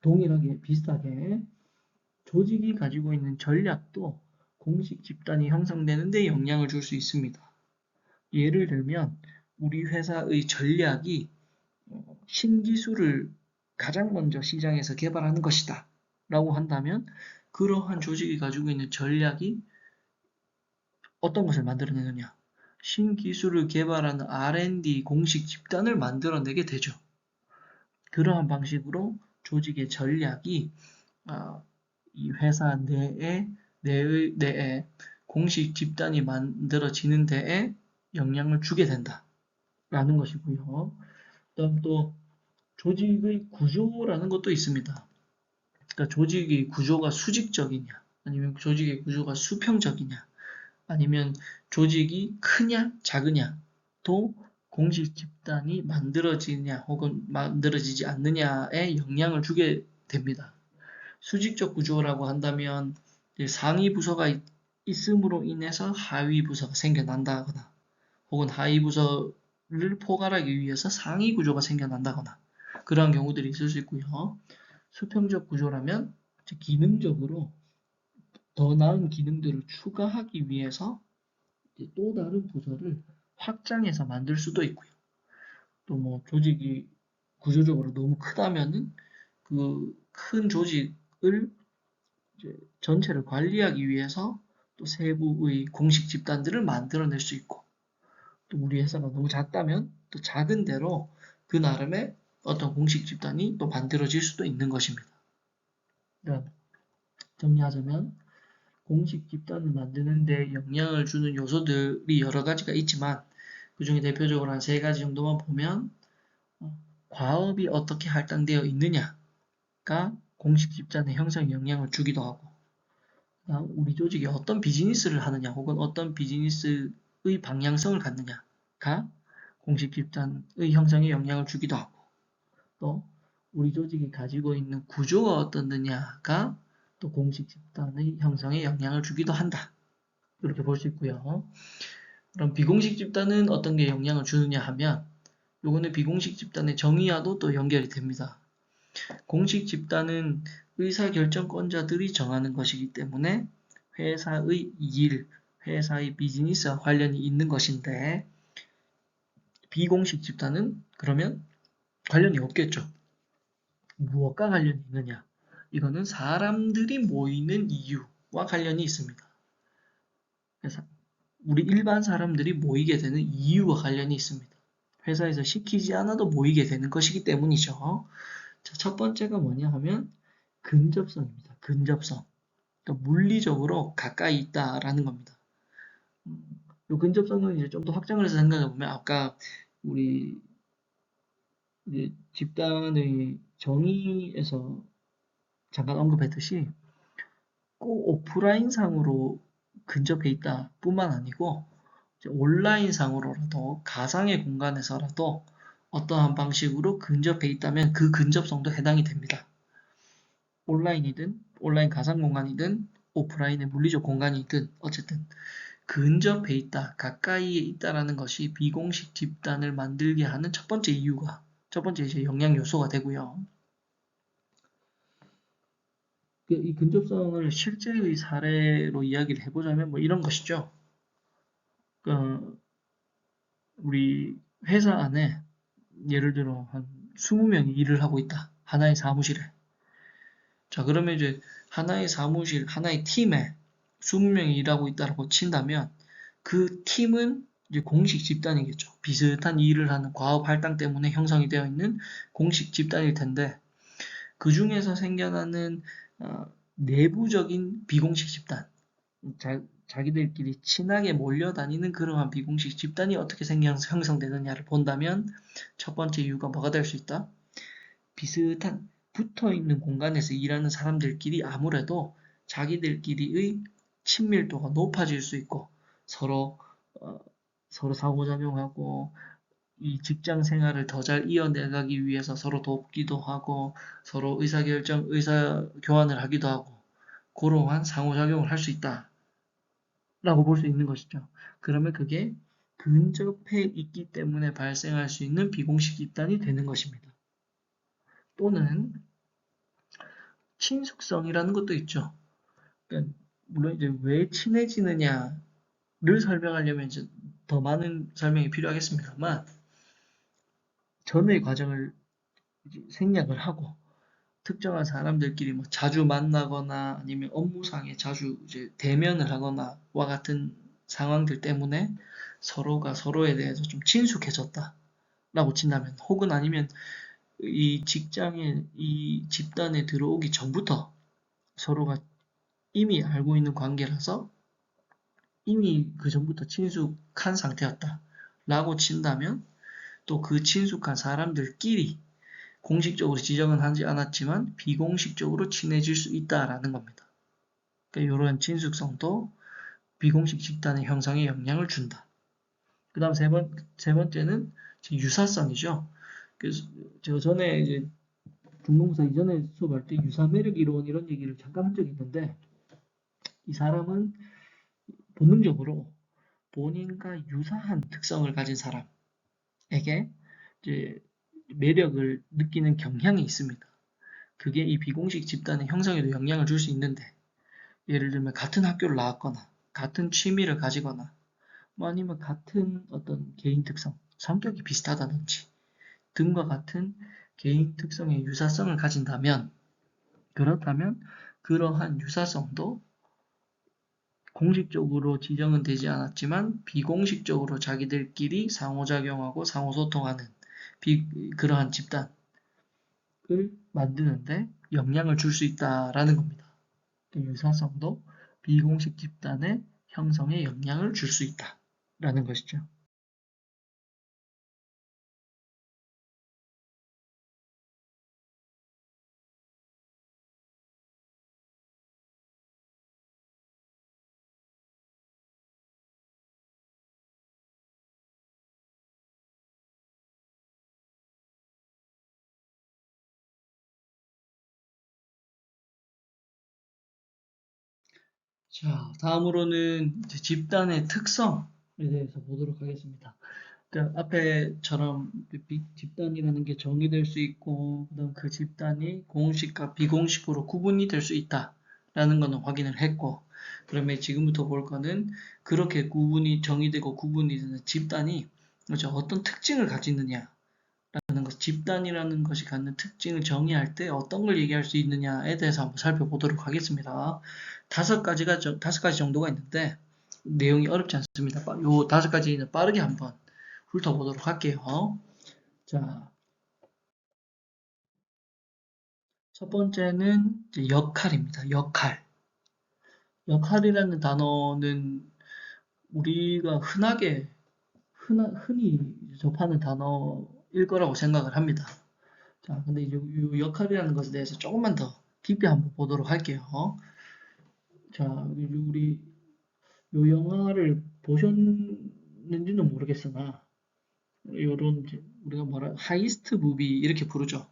Speaker 1: 동일하게 비슷하게 조직이 가지고 있는 전략도 공식 집단이 형성되는 데 영향을 줄 수 있습니다. 예를 들면 우리 회사의 전략이 신기술을 가장 먼저 시장에서 개발하는 것이다 라고 한다면 그러한 조직이 가지고 있는 전략이 어떤 것을 만들어내느냐? 신기술을 개발하는 R&D 공식 집단을 만들어내게 되죠. 그러한 방식으로 조직의 전략이 이 회사 내에 공식 집단이 만들어지는 데에 영향을 주게 된다라는 것이고요. 그다음 또 조직의 구조라는 것도 있습니다. 그러니까 조직의 구조가 수직적이냐, 아니면 조직의 구조가 수평적이냐, 아니면 조직이 크냐, 작으냐도 공식 집단이 만들어지냐 혹은 만들어지지 않느냐에 영향을 주게 됩니다. 수직적 구조라고 한다면 상위 부서가 있음으로 인해서 하위 부서가 생겨난다거나 혹은 하위 부서를 포괄하기 위해서 상위 구조가 생겨난다거나 그러한 경우들이 있을 수 있고요. 수평적 구조라면 기능적으로 더 나은 기능들을 추가하기 위해서 또 다른 부서를 확장해서 만들 수도 있고요. 또 뭐 조직이 구조적으로 너무 크다면은 그 큰 조직을 전체를 관리하기 위해서 또 세부의 공식 집단들을 만들어낼 수 있고 또 우리 회사가 너무 작다면 또 작은 대로 그 나름의 어떤 공식 집단이 또 만들어질 수도 있는 것입니다. 그러니까 정리하자면 공식 집단을 만드는 데 영향을 주는 요소들이 여러 가지가 있지만 그 중에 대표적으로 한 3가지 정도만 보면 과업이 어떻게 할당되어 있느냐가 공식 집단의 형성에 영향을 주기도 하고 우리 조직이 어떤 비즈니스를 하느냐 혹은 어떤 비즈니스의 방향성을 갖느냐가 공식 집단의 형성에 영향을 주기도 하고 또 우리 조직이 가지고 있는 구조가 어떻느냐가 또 공식 집단의 형성에 영향을 주기도 한다. 이렇게 볼 수 있고요. 그럼 비공식 집단은 어떤 게 영향을 주느냐 하면 요거는 비공식 집단의 정의와도 또 연결이 됩니다. 공식 집단은 의사결정권자들이 정하는 것이기 때문에 회사의 일, 회사의 비즈니스와 관련이 있는 것인데 비공식 집단은 그러면 관련이 없겠죠. 무엇과 관련이 있느냐? 이거는 사람들이 모이는 이유와 관련이 있습니다. 그래서 우리 일반 사람들이 모이게 되는 이유와 관련이 있습니다. 회사에서 시키지 않아도 모이게 되는 것이기 때문이죠. 자, 첫 번째가 뭐냐 하면 근접성입니다. 근접성. 그러니까 물리적으로 가까이 있다라는 겁니다. 이 근접성은 이제 좀 더 확장을 해서 생각해 보면 아까 우리 이제 집단의 정의에서 잠깐 언급했듯이 꼭 오프라인 상으로 근접해 있다 뿐만 아니고 온라인 상으로라도 가상의 공간에서라도 어떠한 방식으로 근접해 있다면 그 근접성도 해당이 됩니다. 온라인이든 온라인 가상 공간이든 오프라인의 물리적 공간이든 어쨌든 근접해 있다, 가까이에 있다라는 것이 비공식 집단을 만들게 하는 첫 번째 이제 영향 요소가 되고요. 이 근접성을 실제의 사례로 이야기를 해보자면 뭐 이런 것이죠. 우리 회사 안에 예를 들어 한 20명이 일을 하고 있다. 하나의 사무실에. 자, 그러면 이제 하나의 사무실, 하나의 팀에 20명이 일하고 있다고 친다면 그 팀은 이제 공식 집단이겠죠. 비슷한 일을 하는 과업 할당 때문에 형성이 되어 있는 공식 집단일 텐데 그 중에서 생겨나는 내부적인 비공식 집단, 자기들끼리 친하게 몰려다니는 그러한 비공식 집단이 어떻게 형성되느냐를 본다면 첫 번째 이유가 뭐가 될 수 있다? 비슷한 붙어있는 공간에서 일하는 사람들끼리 아무래도 자기들끼리의 친밀도가 높아질 수 있고 서로 상호작용하고 이 직장 생활을 더 잘 이어내가기 위해서 서로 돕기도 하고 서로 의사 교환을 하기도 하고 그러한 상호작용을 할 수 있다 라고 볼 수 있는 것이죠. 그러면 그게 근접해 있기 때문에 발생할 수 있는 비공식 집단이 되는 것입니다. 또는 친숙성이라는 것도 있죠. 그러니까 물론 이제 왜 친해지느냐를 설명하려면 이제 더 많은 설명이 필요하겠습니다만 전의 과정을 이제 생략을 하고 특정한 사람들끼리 뭐 자주 만나거나 아니면 업무상에 자주 이제 대면을 하거나와 같은 상황들 때문에 서로가 서로에 대해서 좀 친숙해졌다라고 친다면 혹은 아니면 이 직장에 이 집단에 들어오기 전부터 서로가 이미 알고 있는 관계라서 이미 그 전부터 친숙한 상태였다라고 친다면 또 그 친숙한 사람들끼리 공식적으로 지정은 하지 않았지만 비공식적으로 친해질 수 있다라는 겁니다. 그러니까 이런 친숙성도 비공식 집단의 형성에 영향을 준다. 그 다음 세 번째는 유사성이죠. 그래서 제가 전에 이제 중공사 이전에 수업할 때 유사매력 이론 이런 얘기를 잠깐 한 적이 있는데 이 사람은 본능적으로 본인과 유사한 특성을 가진 사람에게 이제 매력을 느끼는 경향이 있습니다. 그게 이 비공식 집단의 형성에도 영향을 줄 수 있는데 예를 들면 같은 학교를 나왔거나 같은 취미를 가지거나 뭐 아니면 같은 어떤 개인 특성, 성격이 비슷하다든지 등과 같은 개인 특성의 유사성을 가진다면 그렇다면 그러한 유사성도 공식적으로 지정은 되지 않았지만 비공식적으로 자기들끼리 상호작용하고 상호소통하는 그러한 집단을 만드는데 영향을 줄 수 있다라는 겁니다. 유사성도 비공식 집단의 형성에 영향을 줄 수 있다라는 것이죠. 자, 다음으로는 집단의 특성에 대해서 보도록 하겠습니다. 그러니까 앞에처럼 집단이라는 게 정의될 수 있고 그다음 그 집단이 공식과 비공식으로 구분이 될 수 있다라는 거는 확인을 했고 그러면 지금부터 볼 거는 그렇게 구분이 정의되고 구분이 되는 집단이 그렇죠? 어떤 특징을 가지느냐라는 것, 집단이라는 것이 갖는 특징을 정의할 때 어떤 걸 얘기할 수 있느냐에 대해서 한번 살펴보도록 하겠습니다. 다섯 가지 정도가 있는데 내용이 어렵지 않습니다. 요 다섯 가지는 빠르게 한번 훑어보도록 할게요. 자, 첫 번째는 역할입니다. 역할. 역할이라는 단어는 우리가 흔히 접하는 단어일 거라고 생각을 합니다. 자, 근데 이제 이 역할이라는 것에 대해서 조금만 더 깊이 한번 보도록 할게요. 자, 우리 요 영화를 보셨는지는 모르겠으나, 요런 우리가 하이스트 무비 이렇게 부르죠.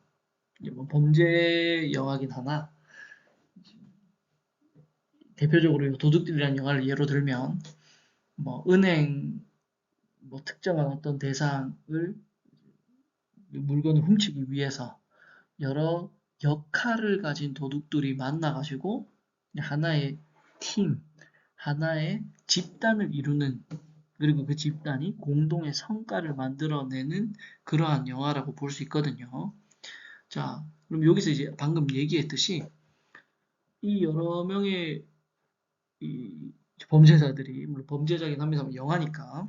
Speaker 1: 뭐 범죄 영화긴 하나 대표적으로 도둑들이라는 영화를 예로 들면 뭐 은행 뭐 특정한 어떤 대상을 물건을 훔치기 위해서 여러 역할을 가진 도둑들이 만나가지고 하나의 팀, 하나의 집단을 이루는 그리고 그 집단이 공동의 성과를 만들어내는 그러한 영화라고 볼 수 있거든요. 자, 그럼 여기서 이제 방금 얘기했듯이 이 여러 명의 이 범죄자들이 물론 범죄자긴 합니다만 영화니까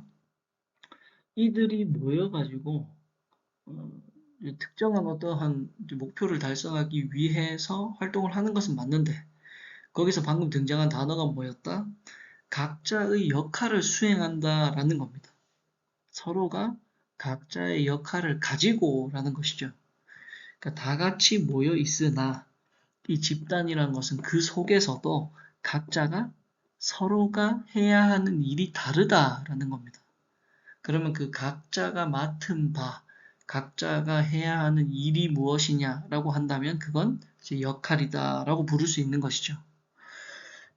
Speaker 1: 이들이 모여가지고 어, 특정한 어떠한 목표를 달성하기 위해서 활동을 하는 것은 맞는데 거기서 방금 등장한 단어가 뭐였다? 각자의 역할을 수행한다라는 겁니다. 서로가 각자의 역할을 가지고라는 것이죠. 그러니까 다 같이 모여 있으나 이 집단이라는 것은 그 속에서도 각자가 서로가 해야 하는 일이 다르다라는 겁니다. 그러면 그 각자가 맡은 바, 각자가 해야 하는 일이 무엇이냐라고 한다면 그건 이제 역할이다라고 부를 수 있는 것이죠.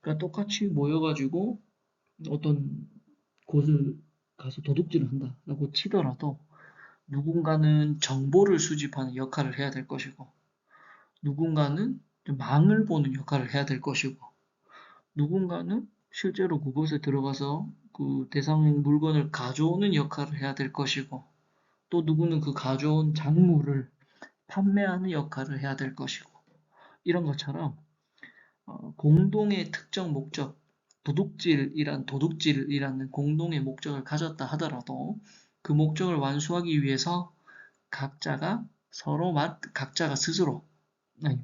Speaker 1: 그러니까 똑같이 모여가지고 어떤 곳을 가서 도둑질을 한다라고 치더라도 누군가는 정보를 수집하는 역할을 해야 될 것이고 누군가는 망을 보는 역할을 해야 될 것이고 누군가는 실제로 그곳에 들어가서 그 대상 물건을 가져오는 역할을 해야 될 것이고, 또 누구는 그 가져온 작물을 판매하는 역할을 해야 될 것이고, 이런 것처럼 공동의 특정 목적, 도둑질이라는 공동의 목적을 가졌다 하더라도 그 목적을 완수하기 위해서 각자가 스스로, 아니,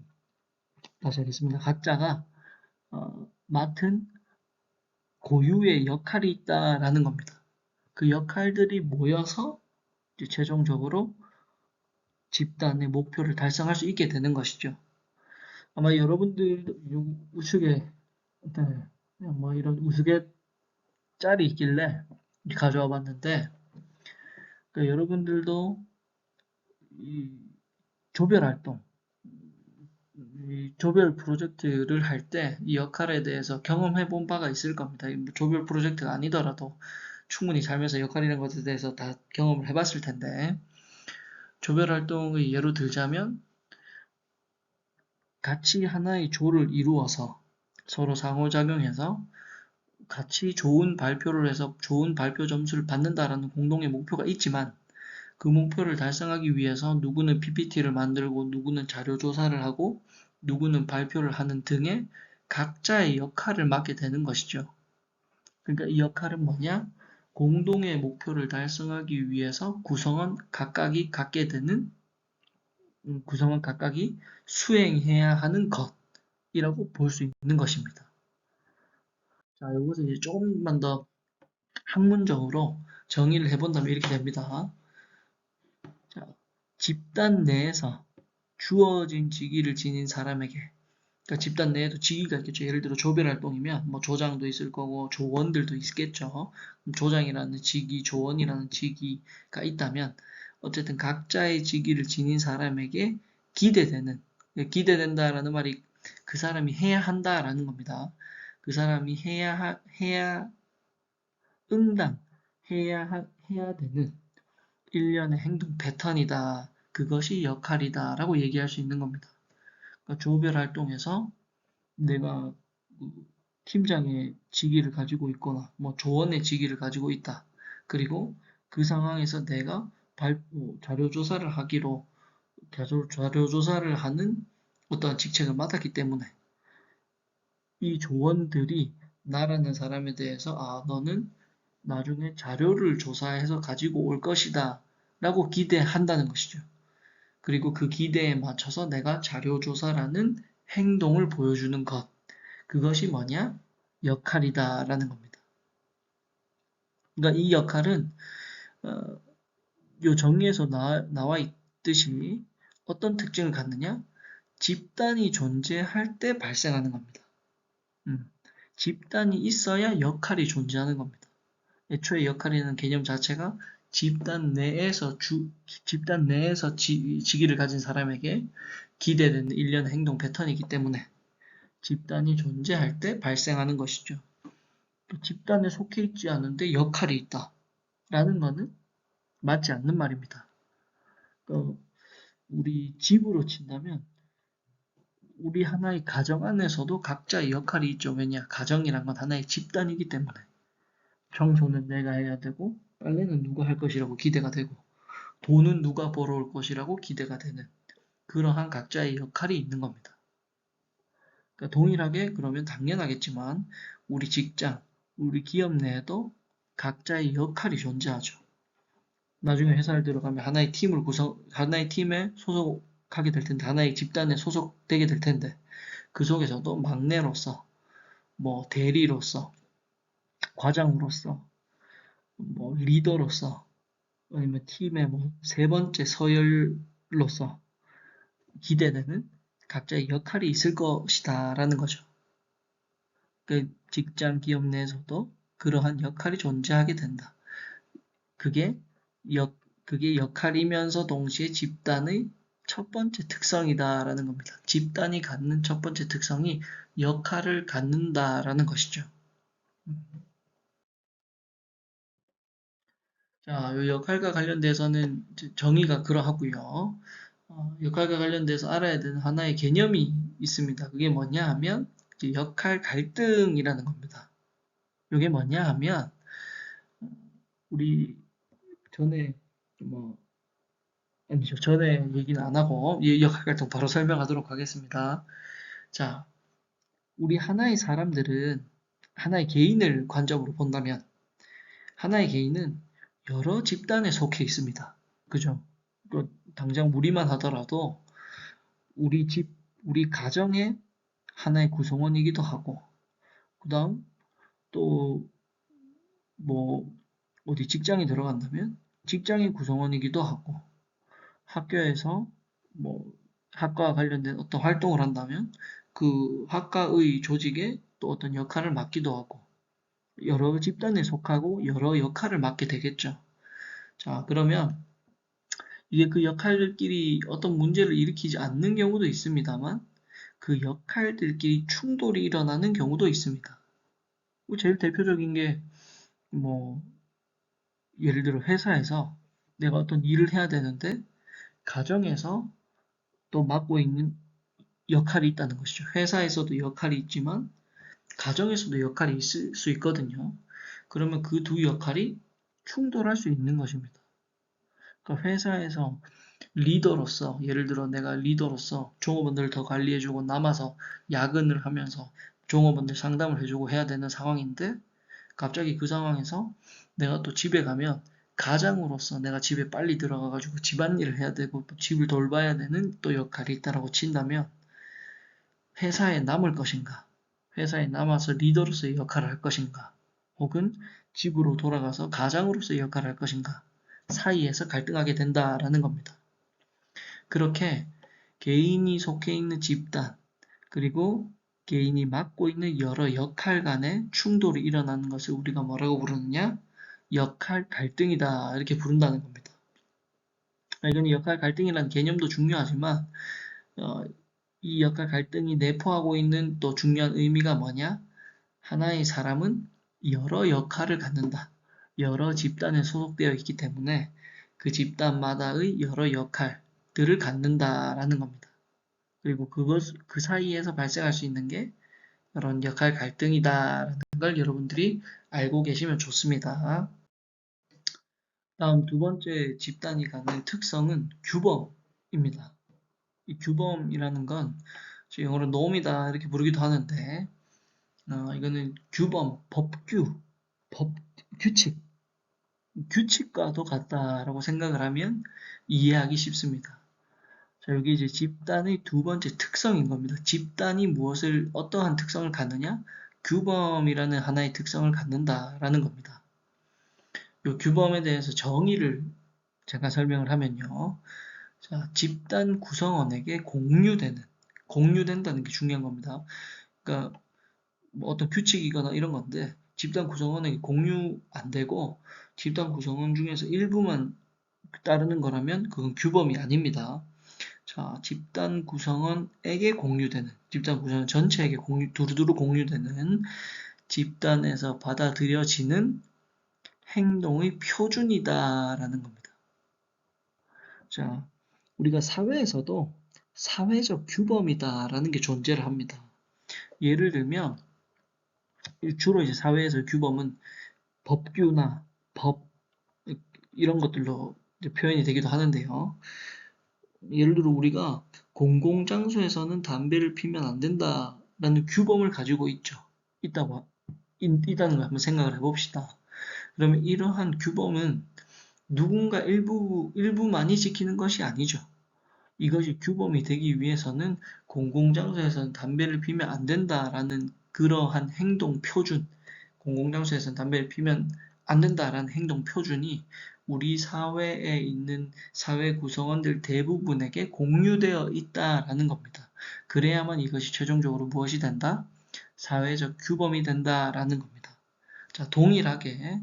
Speaker 1: 다시 하겠습니다. 각자가 맡은 고유의 역할이 있다라는 겁니다. 그 역할들이 모여서 이제 최종적으로 집단의 목표를 달성할 수 있게 되는 것이죠. 아마 여러분들도 우스개, 네, 그냥 뭐 이런 우스개 짤이 있길래 가져와 봤는데, 그러니까 여러분들도 이 조별 활동, 이 조별 프로젝트를 할 때 이 역할에 대해서 경험해 본 바가 있을 겁니다. 뭐 조별 프로젝트가 아니더라도 충분히 살면서 역할이라는 것에 대해서 다 경험을 해봤을 텐데, 조별 활동의 예로 들자면 같이 하나의 조를 이루어서 서로 상호작용해서 같이 좋은 발표를 해서 좋은 발표 점수를 받는다라는 공동의 목표가 있지만, 그 목표를 달성하기 위해서 누구는 PPT를 만들고 누구는 자료 조사를 하고 누구는 발표를 하는 등의 각자의 역할을 맡게 되는 것이죠. 그러니까 이 역할은 뭐냐? 공동의 목표를 달성하기 위해서 구성원 각각이 수행해야 하는 것이라고 볼 수 있는 것입니다. 자, 이것을 이제 조금만 더 학문적으로 정의를 해본다면 이렇게 됩니다. 자, 집단 내에서 주어진 직위를 지닌 사람에게, 그러니까 집단 내에도 직위가 있겠죠. 예를 들어 조별활동이면 뭐 조장도 있을 거고 조원들도 있겠죠. 조장이라는 직위, 조원이라는 직위가 있다면 어쨌든 각자의 직위를 지닌 사람에게 기대된다라는 말이 그 사람이 해야 한다라는 겁니다. 그 사람이 해야 해야 되는 일련의 행동 패턴이다. 그것이 역할이다라고 얘기할 수 있는 겁니다. 그러니까 조별 활동에서 내가 팀장의 직위를 가지고 있거나 뭐 조원의 직위를 가지고 있다. 그리고 그 상황에서 내가 자료 조사를 하는 어떤 직책을 맡았기 때문에 이 조원들이 나라는 사람에 대해서 너는 나중에 자료를 조사해서 가지고 올 것이다 라고 기대한다는 것이죠. 그리고 그 기대에 맞춰서 내가 자료 조사라는 행동을 보여주는 것. 그것이 뭐냐? 역할이다라는 겁니다. 그러니까 이 역할은 요 정의에서 나와 있듯이 어떤 특징을 갖느냐? 집단이 존재할 때 발생하는 겁니다. 집단이 있어야 역할이 존재하는 겁니다. 애초에 역할이라는 개념 자체가 집단 내에서 직위를 가진 사람에게 기대되는 일련의 행동 패턴이기 때문에 집단이 존재할 때 발생하는 것이죠. 집단에 속해 있지 않은데 역할이 있다라는 것은 맞지 않는 말입니다. 우리 집으로 친다면 우리 하나의 가정 안에서도 각자의 역할이 있죠. 왜냐? 가정이란 건 하나의 집단이기 때문에. 청소는 내가 해야 되고 빨래는 누가 할 것이라고 기대가 되고 돈은 누가 벌어올 것이라고 기대가 되는 그러한 각자의 역할이 있는 겁니다. 그러니까 동일하게 그러면 당연하겠지만 우리 직장, 우리 기업 내에도 각자의 역할이 존재하죠. 나중에 회사를 들어가면 하나의 팀에 소속하게 될 텐데, 하나의 집단에 소속되게 될 텐데, 그 속에서도 막내로서, 뭐 대리로서, 과장으로서, 뭐 리더로서, 아니면 팀의 뭐 세 번째 서열로서 기대되는 각자의 역할이 있을 것이다라는 거죠. 그 직장 기업 내에서도 그러한 역할이 존재하게 된다. 그게 역할이면서 동시에 집단의 첫 번째 특성이다라는 겁니다. 집단이 갖는 첫 번째 특성이 역할을 갖는다라는 것이죠. 자, 이 역할과 관련돼서는 정의가 그러하고요. 역할과 관련돼서 알아야 되는 하나의 개념이 있습니다. 그게 뭐냐 하면 이제 역할 갈등이라는 겁니다. 이게 뭐냐 하면 우리 전에 뭐 아니죠. 전에 얘기는 안 하고 이 역할 갈등 바로 설명하도록 하겠습니다. 자, 우리 하나의 사람들은 하나의 개인을 관점으로 본다면 하나의 개인은 여러 집단에 속해 있습니다. 그죠? 당장 우리만 하더라도 우리 집, 우리 가정의 하나의 구성원이기도 하고, 그 다음 또 뭐 어디 직장에 들어간다면 직장의 구성원이기도 하고, 학교에서 뭐 학과와 관련된 어떤 활동을 한다면 그 학과의 조직에 또 어떤 역할을 맡기도 하고, 여러 집단에 속하고 여러 역할을 맡게 되겠죠. 자, 그러면 이게 그 역할들끼리 어떤 문제를 일으키지 않는 경우도 있습니다만 그 역할들끼리 충돌이 일어나는 경우도 있습니다. 제일 대표적인 게 뭐 예를 들어 회사에서 내가 어떤 일을 해야 되는데 가정에서 또 맡고 있는 역할이 있다는 것이죠. 회사에서도 역할이 있지만 가정에서도 역할이 있을 수 있거든요. 그러면 그 두 역할이 충돌할 수 있는 것입니다. 그러니까 회사에서 리더로서, 예를 들어 내가 리더로서 종업원들을 더 관리해주고 남아서 야근을 하면서 종업원들 상담을 해주고 해야 되는 상황인데 갑자기 그 상황에서 내가 또 집에 가면 가장으로서 내가 집에 빨리 들어가가지고 집안일을 해야 되고 집을 돌봐야 되는 또 역할이 있다라고 친다면 회사에 남을 것인가? 회사에 남아서 리더로서의 역할을 할 것인가? 혹은 집으로 돌아가서 가장으로서의 역할을 할 것인가? 사이에서 갈등하게 된다라는 겁니다. 그렇게 개인이 속해 있는 집단, 그리고 개인이 맡고 있는 여러 역할 간의 충돌이 일어나는 것을 우리가 뭐라고 부르느냐? 역할 갈등이다. 이렇게 부른다는 겁니다. 이건 역할 갈등이라는 개념도 중요하지만, 이 역할 갈등이 내포하고 있는 또 중요한 의미가 뭐냐? 하나의 사람은 여러 역할을 갖는다. 여러 집단에 소속되어 있기 때문에 그 집단마다의 여러 역할들을 갖는다라는 겁니다. 그리고 그 사이에서 발생할 수 있는 게 이런 역할 갈등이다라는 걸 여러분들이 알고 계시면 좋습니다. 다음 두 번째 집단이 갖는 특성은 규범입니다. 이 규범이라는 건 영어로 norm이다 이렇게 부르기도 하는데 이거는 규범, 규칙, 규칙과도 같다라고 생각을 하면 이해하기 쉽습니다. 자, 여기 이제 집단의 두 번째 특성인 겁니다. 집단이 어떠한 특성을 갖느냐? 규범이라는 하나의 특성을 갖는다라는 겁니다. 이 규범에 대해서 정의를 제가 설명을 하면요. 자, 집단 구성원에게 공유된다는 게 중요한 겁니다. 그러니까 뭐 어떤 규칙이거나 이런 건데 집단 구성원에게 공유 안 되고 집단 구성원 중에서 일부만 따르는 거라면 그건 규범이 아닙니다. 자, 집단 구성원에게 공유되는, 집단 구성원 전체에게 두루두루 공유되는 집단에서 받아들여지는 행동의 표준이다라는 겁니다. 자, 우리가 사회에서도 사회적 규범이다라는 게 존재를 합니다. 예를 들면 주로 이제 사회에서 규범은 법규나 법 이런 것들로 표현이 되기도 하는데요. 예를 들어 우리가 공공장소에서는 담배를 피면 안 된다라는 규범을 가지고 있다는 걸 한번 생각을 해봅시다. 그러면 이러한 규범은 누군가 일부만이 지키는 것이 아니죠. 이것이 규범이 되기 위해서는 공공장소에서는 담배를 피면 안 된다라는 그러한 행동 표준, 공공장소에서는 담배를 피면 안 된다라는 행동 표준이 우리 사회에 있는 사회 구성원들 대부분에게 공유되어 있다라는 겁니다. 그래야만 이것이 최종적으로 무엇이 된다? 사회적 규범이 된다라는 겁니다. 자, 동일하게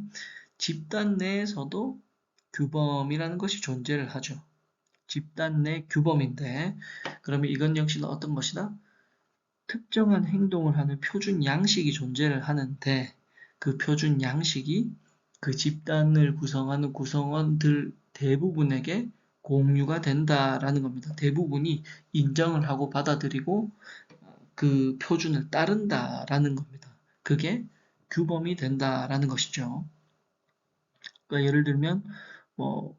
Speaker 1: 집단 내에서도 규범이라는 것이 존재를 하죠. 집단 내 규범인데, 그러면 이건 역시나 어떤 것이다? 특정한 행동을 하는 표준 양식이 존재를 하는데, 그 표준 양식이 그 집단을 구성하는 구성원들 대부분에게 공유가 된다라는 겁니다. 대부분이 인정을 하고 받아들이고 그 표준을 따른다라는 겁니다. 그게 규범이 된다라는 것이죠. 그러니까 예를 들면 뭐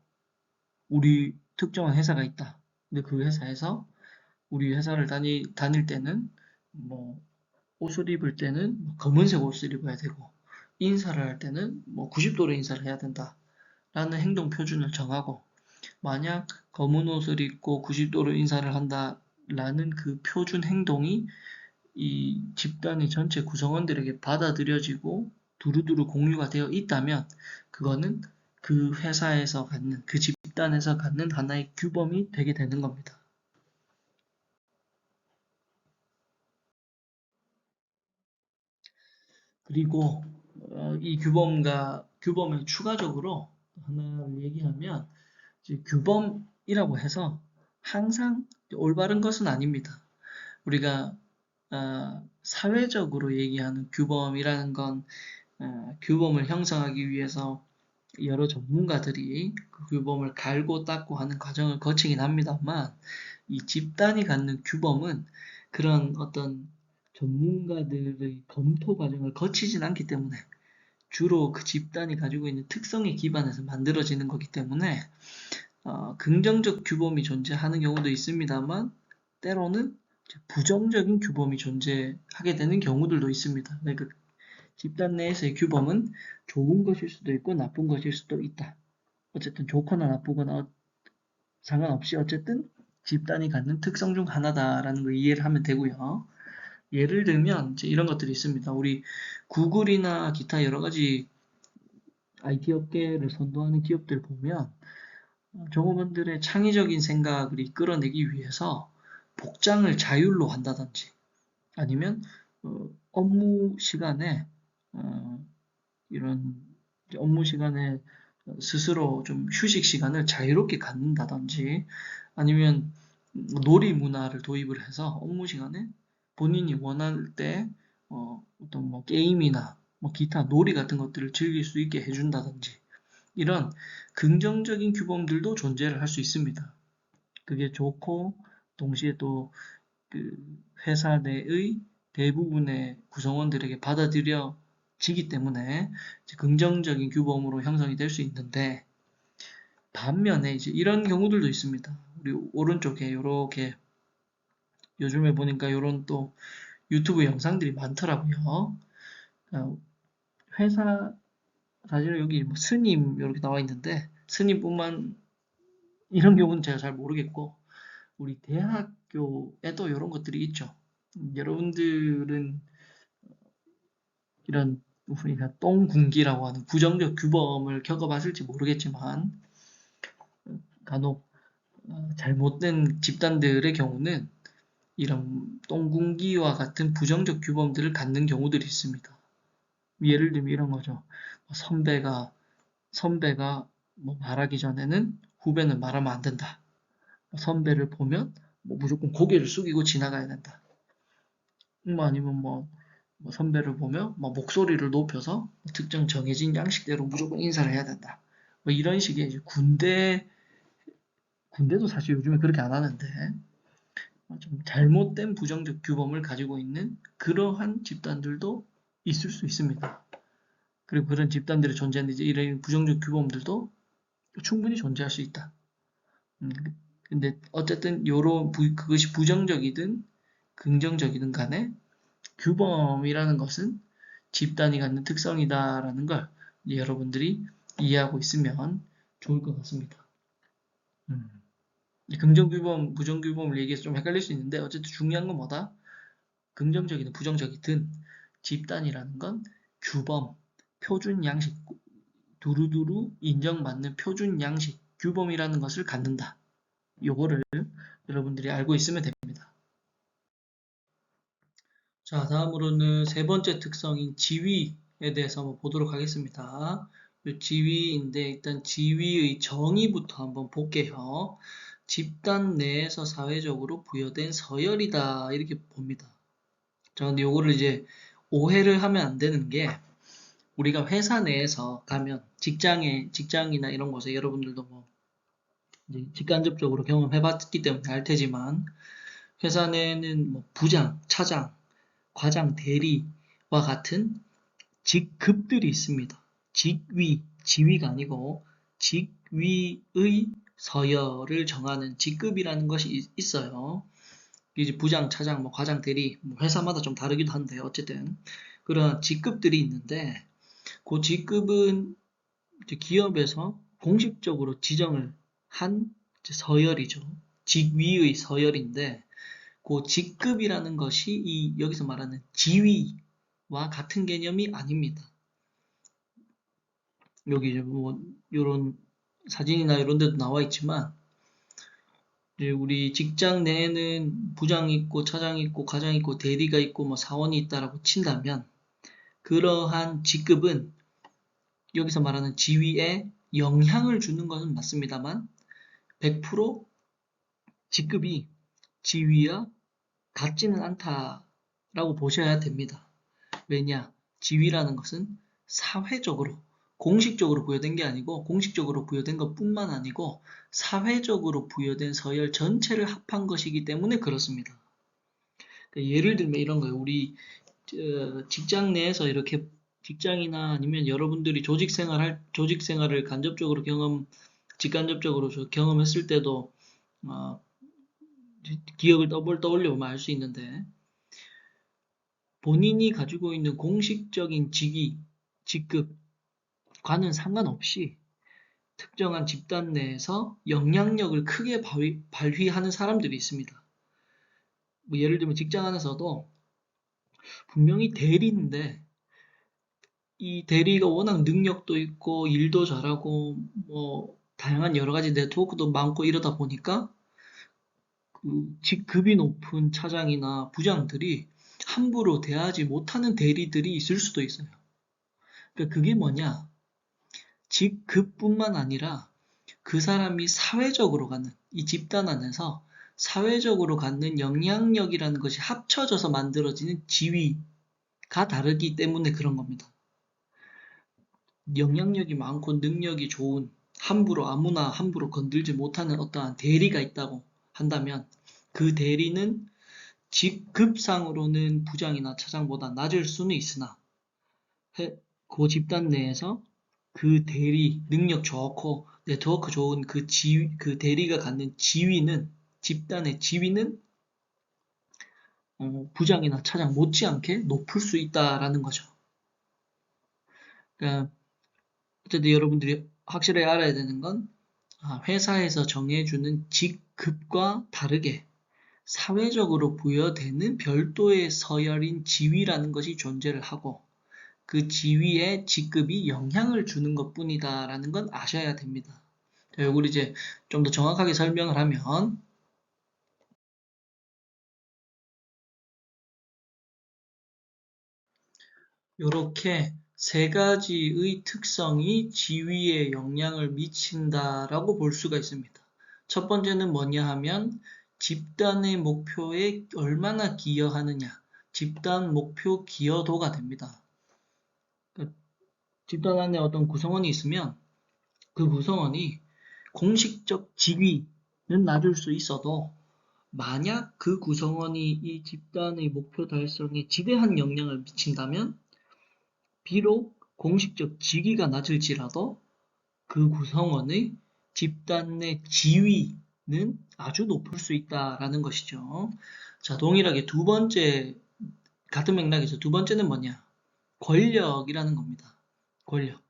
Speaker 1: 우리 특정한 회사가 있다. 근데 그 회사에서 우리 회사를 다닐 때는 뭐 옷을 입을 때는 검은색 옷을 입어야 되고 인사를 할 때는 뭐 90도로 인사를 해야 된다. 라는 행동 표준을 정하고 만약 검은 옷을 입고 90도로 인사를 한다라는 그 표준 행동이 이 집단의 전체 구성원들에게 받아들여지고 두루두루 공유가 되어 있다면 그거는 그 회사에서 갖는 그 집단에서 갖는 하나의 규범이 되게 되는 겁니다. 그리고 이 규범을 추가적으로 하나를 얘기하면 규범이라고 해서 항상 올바른 것은 아닙니다. 우리가 사회적으로 얘기하는 규범이라는 건 규범을 형성하기 위해서 여러 전문가들이 그 규범을 갈고 닦고 하는 과정을 거치긴 합니다만 이 집단이 갖는 규범은 그런 어떤 전문가들의 검토 과정을 거치진 않기 때문에 주로 그 집단이 가지고 있는 특성에 기반해서 만들어지는 거기 때문에 긍정적 규범이 존재하는 경우도 있습니다만 때로는 부정적인 규범이 존재하게 되는 경우들도 있습니다. 그러니까 집단 내에서의 규범은 좋은 것일 수도 있고 나쁜 것일 수도 있다. 어쨌든 좋거나 나쁘거나 상관없이 어쨌든 집단이 갖는 특성 중 하나다라는 걸 이해를 하면 되고요. 예를 들면 이제 이런 것들이 있습니다. 우리 구글이나 기타 여러 가지 IT 업계를 선도하는 기업들 보면 종업원들의 창의적인 생각을 이끌어내기 위해서 복장을 자율로 한다든지 아니면 업무 시간에 이런 업무 시간에 스스로 좀 휴식 시간을 자유롭게 갖는다든지 아니면 놀이 문화를 도입을 해서 업무 시간에 본인이 원할 때 어떤 뭐 게임이나 뭐 기타 놀이 같은 것들을 즐길 수 있게 해준다든지 이런 긍정적인 규범들도 존재를 할 수 있습니다. 그게 좋고 동시에 또 그 회사 내의 대부분의 구성원들에게 받아들여지기 때문에 긍정적인 규범으로 형성이 될 수 있는데 반면에 이제 이런 경우들도 있습니다. 우리 오른쪽에 이렇게 요즘에 보니까 이런 또 유튜브 영상들이 많더라고요. 회사 사실 여기 뭐 스님 이렇게 나와 있는데 스님뿐만 이런 경우는 제가 잘 모르겠고 우리 대학교에도 이런 것들이 있죠. 여러분들은 이런 우리가 똥군기라고 하는 부정적 규범을 겪어봤을지 모르겠지만 간혹 잘못된 집단들의 경우는 이런 똥군기와 같은 부정적 규범들을 갖는 경우들이 있습니다. 예를 들면 이런 거죠. 선배가 뭐 말하기 전에는 후배는 말하면 안 된다. 선배를 보면 뭐 무조건 고개를 숙이고 지나가야 된다. 아니면 뭐 선배를 보면 뭐 목소리를 높여서 특정 정해진 양식대로 무조건 인사를 해야 된다. 뭐 이런 식의 이제 군대도 사실 요즘에 그렇게 안 하는데 좀 잘못된 부정적 규범을 가지고 있는 그러한 집단들도 있을 수 있습니다. 그리고 그런 집단들이 존재하는 이제 이런 부정적 규범들도 충분히 존재할 수 있다. 근데 어쨌든 그것이 부정적이든 긍정적이든 간에 규범이라는 것은 집단이 갖는 특성이다라는 걸 여러분들이 이해하고 있으면 좋을 것 같습니다. 긍정규범, 부정규범을 얘기해서 좀 헷갈릴 수 있는데 어쨌든 중요한 건 뭐다? 긍정적이든 부정적이든 집단이라는 건 규범, 표준 양식, 두루두루 인정받는 표준 양식, 규범이라는 것을 갖는다. 요거를 여러분들이 알고 있으면 됩니다. 자, 다음으로는 세 번째 특성인 지위에 대해서 한번 보도록 하겠습니다. 이 지위인데 일단 지위의 정의부터 한번 볼게요. 집단 내에서 사회적으로 부여된 서열이다 이렇게 봅니다. 자, 근데 요거를 이제 오해를 하면 안 되는 게 우리가 회사 내에서 가면 직장이나 이런 곳에 여러분들도 뭐 이제 직간접적으로 경험해봤기 때문에 알 테지만 회사 내에는 뭐 부장, 차장, 과장, 대리와 같은 직급들이 있습니다. 직위, 지위가 아니고 직위의 서열을 정하는 직급이라는 것이 있어요. 이제 부장, 차장, 뭐 과장, 대리, 뭐 회사마다 좀 다르기도 한데 어쨌든 그런 직급들이 있는데 그 직급은 기업에서 공식적으로 지정을 한 서열이죠. 직위의 서열인데 그 직급이라는 것이 여기서 말하는 지위와 같은 개념이 아닙니다. 여기 뭐 이런 사진이나 이런 데도 나와 있지만 우리 직장 내에는 부장 있고 차장 있고 과장 있고 대리가 있고 뭐 사원이 있다라고 친다면 그러한 직급은 여기서 말하는 지위에 영향을 주는 것은 맞습니다만 100% 직급이 지위와 같지는 않다라고 보셔야 됩니다. 왜냐? 지위라는 것은 사회적으로 공식적으로 부여된 게 아니고 공식적으로 부여된 것뿐만 아니고 사회적으로 부여된 서열 전체를 합한 것이기 때문에 그렇습니다. 그러니까 예를 들면 이런 거예요. 우리 직장 내에서 이렇게 직장이나 아니면 여러분들이 조직 생활을 간접적으로 직간접적으로 경험했을 때도 어, 기억을 떠올려 보면 알 수 있는데 본인이 가지고 있는 공식적인 직급과는 상관없이 특정한 집단 내에서 영향력을 크게 발휘하는 사람들이 있습니다. 뭐 예를 들면 직장 안에서도 분명히 대리인데 이 대리가 워낙 능력도 있고 일도 잘하고 뭐 다양한 여러 가지 네트워크도 많고 이러다 보니까 그 직급이 높은 차장이나 부장들이 함부로 대하지 못하는 대리들이 있을 수도 있어요. 그러니까 그게 뭐냐? 직급뿐만 아니라 그 사람이 사회적으로 갖는 이 집단 안에서 사회적으로 갖는 영향력이라는 것이 합쳐져서 만들어지는 지위가 다르기 때문에 그런 겁니다. 영향력이 많고 능력이 좋은 아무나 함부로 건들지 못하는 어떠한 대리가 있다고 한다면 그 대리는 직급상으로는 부장이나 차장보다 낮을 수는 있으나 그 집단 내에서 그 대리 능력 좋고 네트워크 좋은 그 대리가 갖는 집단의 지위는 부장이나 차장 못지않게 높을 수 있다라는 거죠. 그러니까 어쨌든 여러분들이 확실히 알아야 되는 건 회사에서 정해주는 직급과 다르게 사회적으로 부여되는 별도의 서열인 지위라는 것이 존재를 하고 그 지위에 직급이 영향을 주는 것뿐이다라는 건 아셔야 됩니다. 이걸 이제 좀 더 정확하게 설명을 하면 이렇게 세 가지의 특성이 지위에 영향을 미친다라고 볼 수가 있습니다. 첫 번째는 뭐냐 하면 집단의 목표에 얼마나 기여하느냐, 집단 목표 기여도가 됩니다. 그러니까 집단 안에 어떤 구성원이 있으면 그 구성원이 공식적 직위는 낮을 수 있어도 만약 그 구성원이 이 집단의 목표 달성에 지대한 영향을 미친다면 비록 공식적 직위가 낮을지라도 그 구성원의 집단 내 지위는 아주 높을 수 있다라는 것이죠. 자, 동일하게 같은 맥락에서 두 번째는 뭐냐? 권력이라는 겁니다. 권력.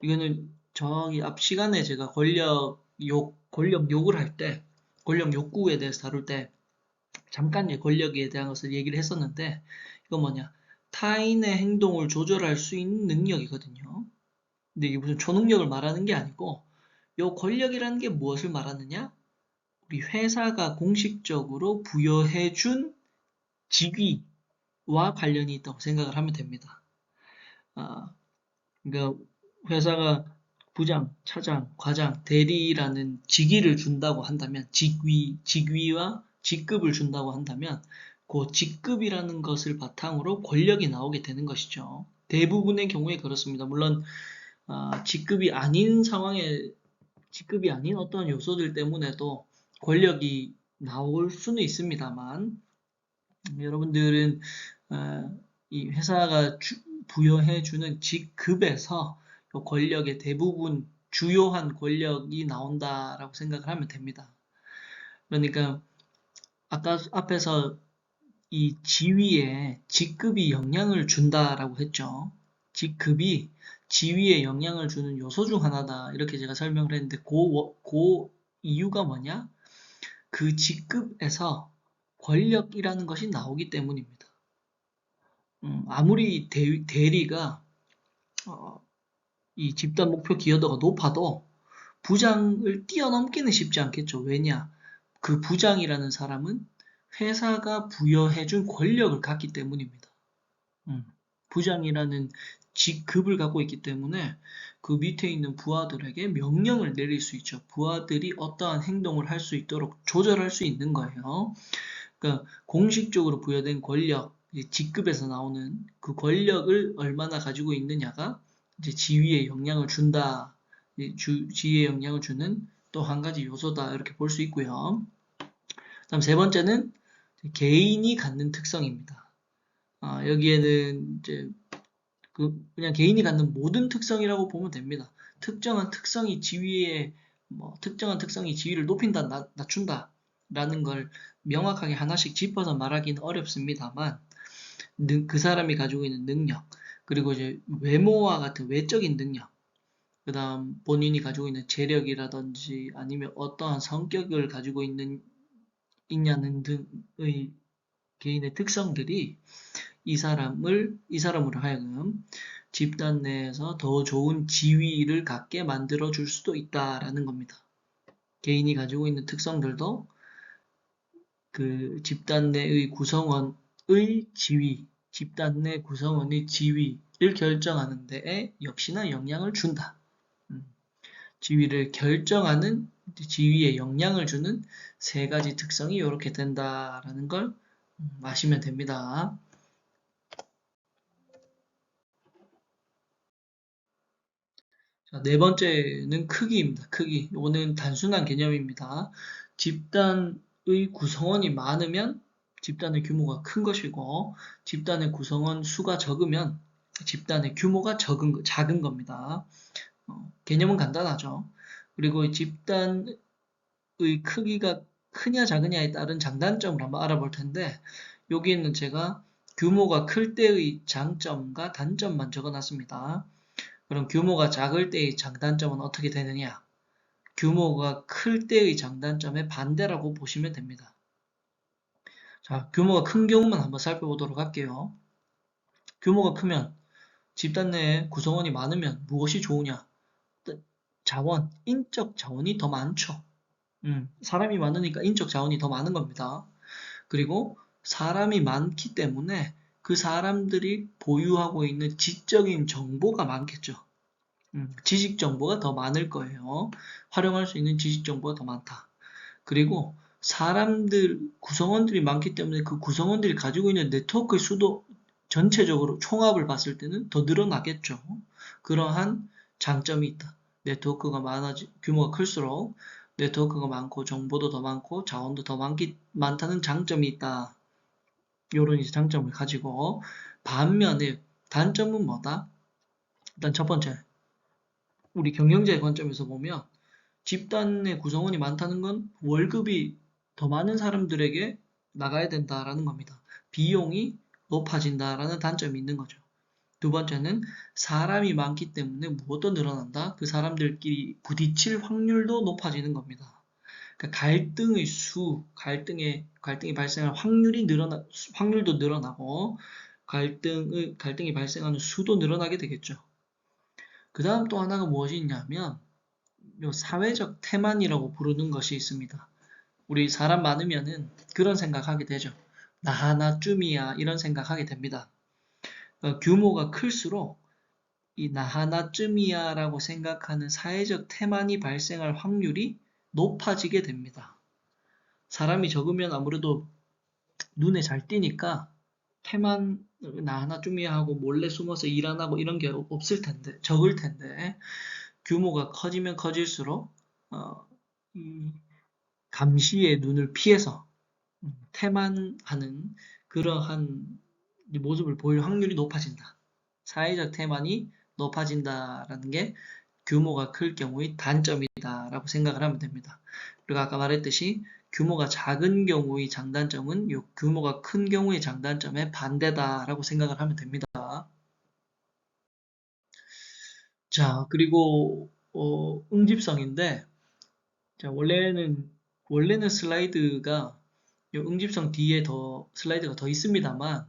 Speaker 1: 이거는 저기 앞 시간에 제가 권력 욕을 할 때, 권력 욕구에 대해서 다룰 때 잠깐 권력에 대한 것을 얘기를 했었는데, 이거 뭐냐? 타인의 행동을 조절할 수 있는 능력이거든요. 근데 이게 무슨 초능력을 말하는 게 아니고, 요 권력이라는 게 무엇을 말하느냐? 우리 회사가 공식적으로 부여해준 직위와 관련이 있다고 생각을 하면 됩니다. 아, 그러니까 회사가 부장, 차장, 과장, 대리라는 직위를 준다고 한다면, 직위와 직급을 준다고 한다면, 그 직급이라는 것을 바탕으로 권력이 나오게 되는 것이죠. 대부분의 경우에 그렇습니다. 물론 직급이 아닌 상황에 직급이 아닌 어떤 요소들 때문에도 권력이 나올 수는 있습니다만 여러분들은 이 회사가 부여해주는 직급에서 권력의 대부분 주요한 권력이 나온다라고 생각을 하면 됩니다. 그러니까 아까 앞에서 이 지위에 직급이 영향을 준다라고 했죠. 직급이 지위에 영향을 주는 요소 중 하나다. 이렇게 제가 설명을 했는데 그 이유가 뭐냐? 그 직급에서 권력이라는 것이 나오기 때문입니다. 아무리 대리가 이 집단 목표 기여도가 높아도 부장을 뛰어넘기는 쉽지 않겠죠. 왜냐? 그 부장이라는 사람은 회사가 부여해준 권력을 갖기 때문입니다. 부장이라는 직급을 갖고 있기 때문에 그 밑에 있는 부하들에게 명령을 내릴 수 있죠. 부하들이 어떠한 행동을 할 수 있도록 조절할 수 있는 거예요. 그러니까 공식적으로 부여된 권력, 직급에서 나오는 그 권력을 얼마나 가지고 있느냐가 이제 지위에 영향을 준다. 지위에 영향을 주는 또 한 가지 요소다. 이렇게 볼 수 있고요. 다음 세 번째는 개인이 갖는 특성입니다. 여기에는 이제 그냥 개인이 갖는 모든 특성이라고 보면 됩니다. 특정한 특성이 지위를 높인다, 낮춘다 라는 걸 명확하게 하나씩 짚어서 말하기는 어렵습니다만 그 사람이 가지고 있는 능력, 그리고 이제 외모와 같은 외적인 능력, 그 다음 본인이 가지고 있는 재력이라든지 아니면 어떠한 성격을 가지고 있냐는 등의 개인의 특성들이 이 사람으로 하여금 집단 내에서 더 좋은 지위를 갖게 만들어 줄 수도 있다라는 겁니다. 개인이 가지고 있는 특성들도 그 집단 내의 구성원의 지위, 집단 내 구성원의 지위를 결정하는 데에 역시나 영향을 준다. 지위를 결정하는 지위에 영향을 주는 세 가지 특성이 이렇게 된다라는 걸 아시면 됩니다. 자, 네 번째는 크기입니다. 크기. 이거는 단순한 개념입니다. 집단의 구성원이 많으면 집단의 규모가 큰 것이고 집단의 구성원 수가 적으면 집단의 규모가 작은 겁니다. 개념은 간단하죠. 그리고 집단의 크기가 크냐 작으냐에 따른 장단점을 한번 알아볼 텐데 여기에는 제가 규모가 클 때의 장점과 단점만 적어놨습니다. 그럼 규모가 작을 때의 장단점은 어떻게 되느냐? 규모가 클 때의 장단점의 반대라고 보시면 됩니다. 자, 규모가 큰 경우만 한번 살펴보도록 할게요. 규모가 크면 집단 내에 구성원이 많으면 무엇이 좋으냐? 인적 자원이 더 많죠. 사람이 많으니까 인적 자원이 더 많은 겁니다. 그리고 사람이 많기 때문에 그 사람들이 보유하고 있는 지적인 정보가 많겠죠. 지식 정보가 더 많을 거예요. 활용할 수 있는 지식 정보가 더 많다. 그리고 구성원들이 많기 때문에 그 구성원들이 가지고 있는 네트워크의 수도 전체적으로 총합을 봤을 때는 더 늘어나겠죠. 그러한 장점이 있다. 규모가 클수록 네트워크가 많고 정보도 더 많고 자원도 더 많다는 장점이 있다. 요런 이제 장점을 가지고 반면에 단점은 뭐다? 일단 첫 번째, 우리 경영자의 관점에서 보면 집단의 구성원이 많다는 건 월급이 더 많은 사람들에게 나가야 된다라는 겁니다. 비용이 높아진다라는 단점이 있는 거죠. 두 번째는 사람이 많기 때문에 무엇도 늘어난다. 그 사람들끼리 부딪힐 확률도 높아지는 겁니다. 그러니까 갈등이 발생할 확률도 늘어나고 갈등이 발생하는 수도 늘어나게 되겠죠. 그 다음 또 하나가 무엇이 있냐면 요 사회적 태만이라고 부르는 것이 있습니다. 우리 사람 많으면은 그런 생각하게 되죠. 나 하나쯤이야 이런 생각하게 됩니다. 규모가 클수록 이 나 하나쯤이야 라고 생각하는 사회적 태만이 발생할 확률이 높아지게 됩니다. 사람이 적으면 아무래도 눈에 잘 띄니까 나 하나쯤이야 하고 몰래 숨어서 일 안 하고 이런 게 적을 텐데 규모가 커지면 커질수록 이 감시의 눈을 피해서 태만하는 그러한 모습을 보일 확률이 높아진다. 사회적 태만이 높아진다라는 게 규모가 클 경우의 단점이다라고 생각을 하면 됩니다. 그리고 아까 말했듯이 규모가 작은 경우의 장단점은 요 규모가 큰 경우의 장단점에 반대다라고 생각을 하면 됩니다. 자, 그리고 응집성인데, 자, 원래는 슬라이드가 요 응집성 뒤에 슬라이드가 더 있습니다만,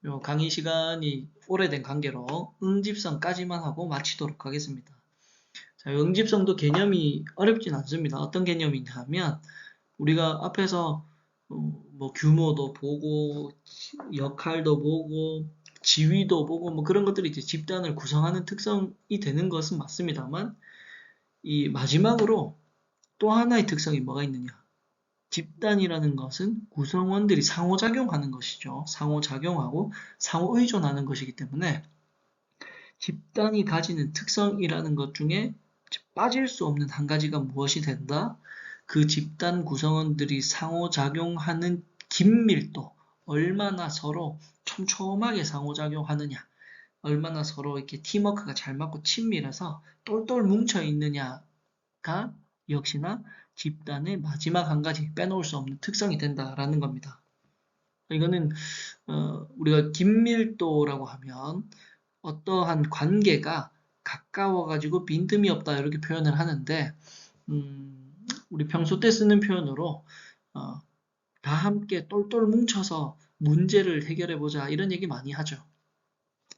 Speaker 1: 요 강의 시간이 오래된 관계로 응집성까지만 하고 마치도록 하겠습니다. 자, 응집성도 개념이 어렵진 않습니다. 어떤 개념이냐 하면, 우리가 앞에서 뭐 규모도 보고, 역할도 보고, 지위도 보고, 뭐 그런 것들이 이제 집단을 구성하는 특성이 되는 것은 맞습니다만, 이 마지막으로 또 하나의 특성이 뭐가 있느냐? 집단이라는 것은 구성원들이 상호작용하는 것이죠. 상호작용하고 상호의존하는 것이기 때문에 집단이 가지는 특성이라는 것 중에 빠질 수 없는 한 가지가 무엇이 된다? 그 집단 구성원들이 상호작용하는 긴밀도, 얼마나 서로 촘촘하게 상호작용하느냐, 얼마나 서로 이렇게 팀워크가 잘 맞고 친밀해서 똘똘 뭉쳐 있느냐가 역시나 집단의 마지막 한 가지 빼놓을 수 없는 특성이 된다라는 겁니다. 이거는 우리가 긴밀도라고 하면 어떠한 관계가 가까워가지고 빈틈이 없다 이렇게 표현을 하는데 우리 평소 때 쓰는 표현으로 다 함께 똘똘 뭉쳐서 문제를 해결해 보자 이런 얘기 많이 하죠.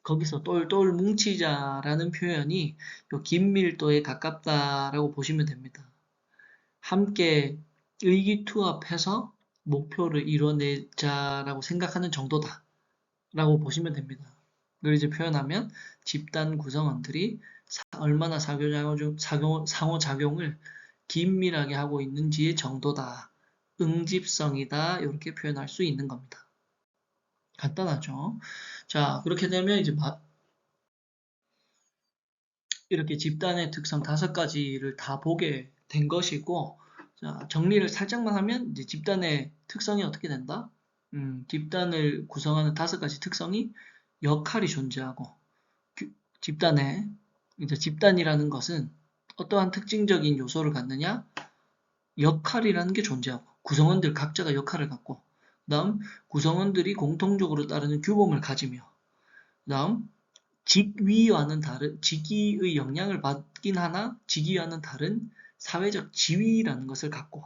Speaker 1: 거기서 똘똘 뭉치자라는 표현이 요 긴밀도에 가깝다라고 보시면 됩니다. 함께 의기투합해서 목표를 이뤄내자라고 생각하는 정도다 라고 보시면 됩니다. 그걸 이제 표현하면 집단 구성원들이 얼마나 상호작용을 긴밀하게 하고 있는지의 정도다. 응집성이다. 이렇게 표현할 수 있는 겁니다. 간단하죠? 자, 그렇게 되면 이제 이렇게 집단의 특성 5가지를 다 보게 된 것이고, 자, 정리를 살짝만 하면 이제 집단의 특성이 어떻게 된다? 집단을 구성하는 5가지 특성이 역할이 존재하고, 집단에 이제 집단이라는 것은 어떠한 특징적인 요소를 갖느냐? 역할이라는 게 존재하고 구성원들 각자가 역할을 갖고 그다음 구성원들이 공통적으로 따르는 규범을 가지며 그다음 직위와는 다른 직위의 영향을 받긴 하나 직위와는 다른 사회적 지위라는 것을 갖고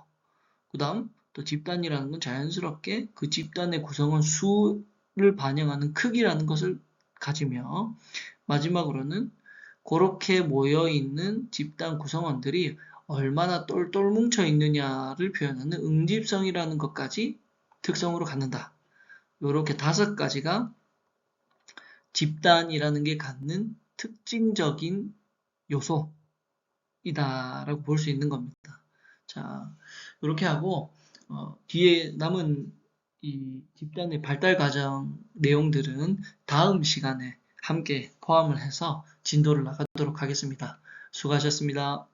Speaker 1: 그다음 또 집단이라는 건 자연스럽게 그 집단의 구성원 수를 반영하는 크기라는 것을 가지며 마지막으로는 그렇게 모여있는 집단 구성원들이 얼마나 똘똘 뭉쳐 있느냐를 표현하는 응집성이라는 것까지 특성으로 갖는다. 이렇게 5가지가 집단이라는 게 갖는 특징적인 요소이다라고 볼 수 있는 겁니다. 자, 이렇게 하고 뒤에 남은 이 집단의 발달 과정 내용들은 다음 시간에 함께 포함을 해서 진도를 나가도록 하겠습니다. 수고하셨습니다.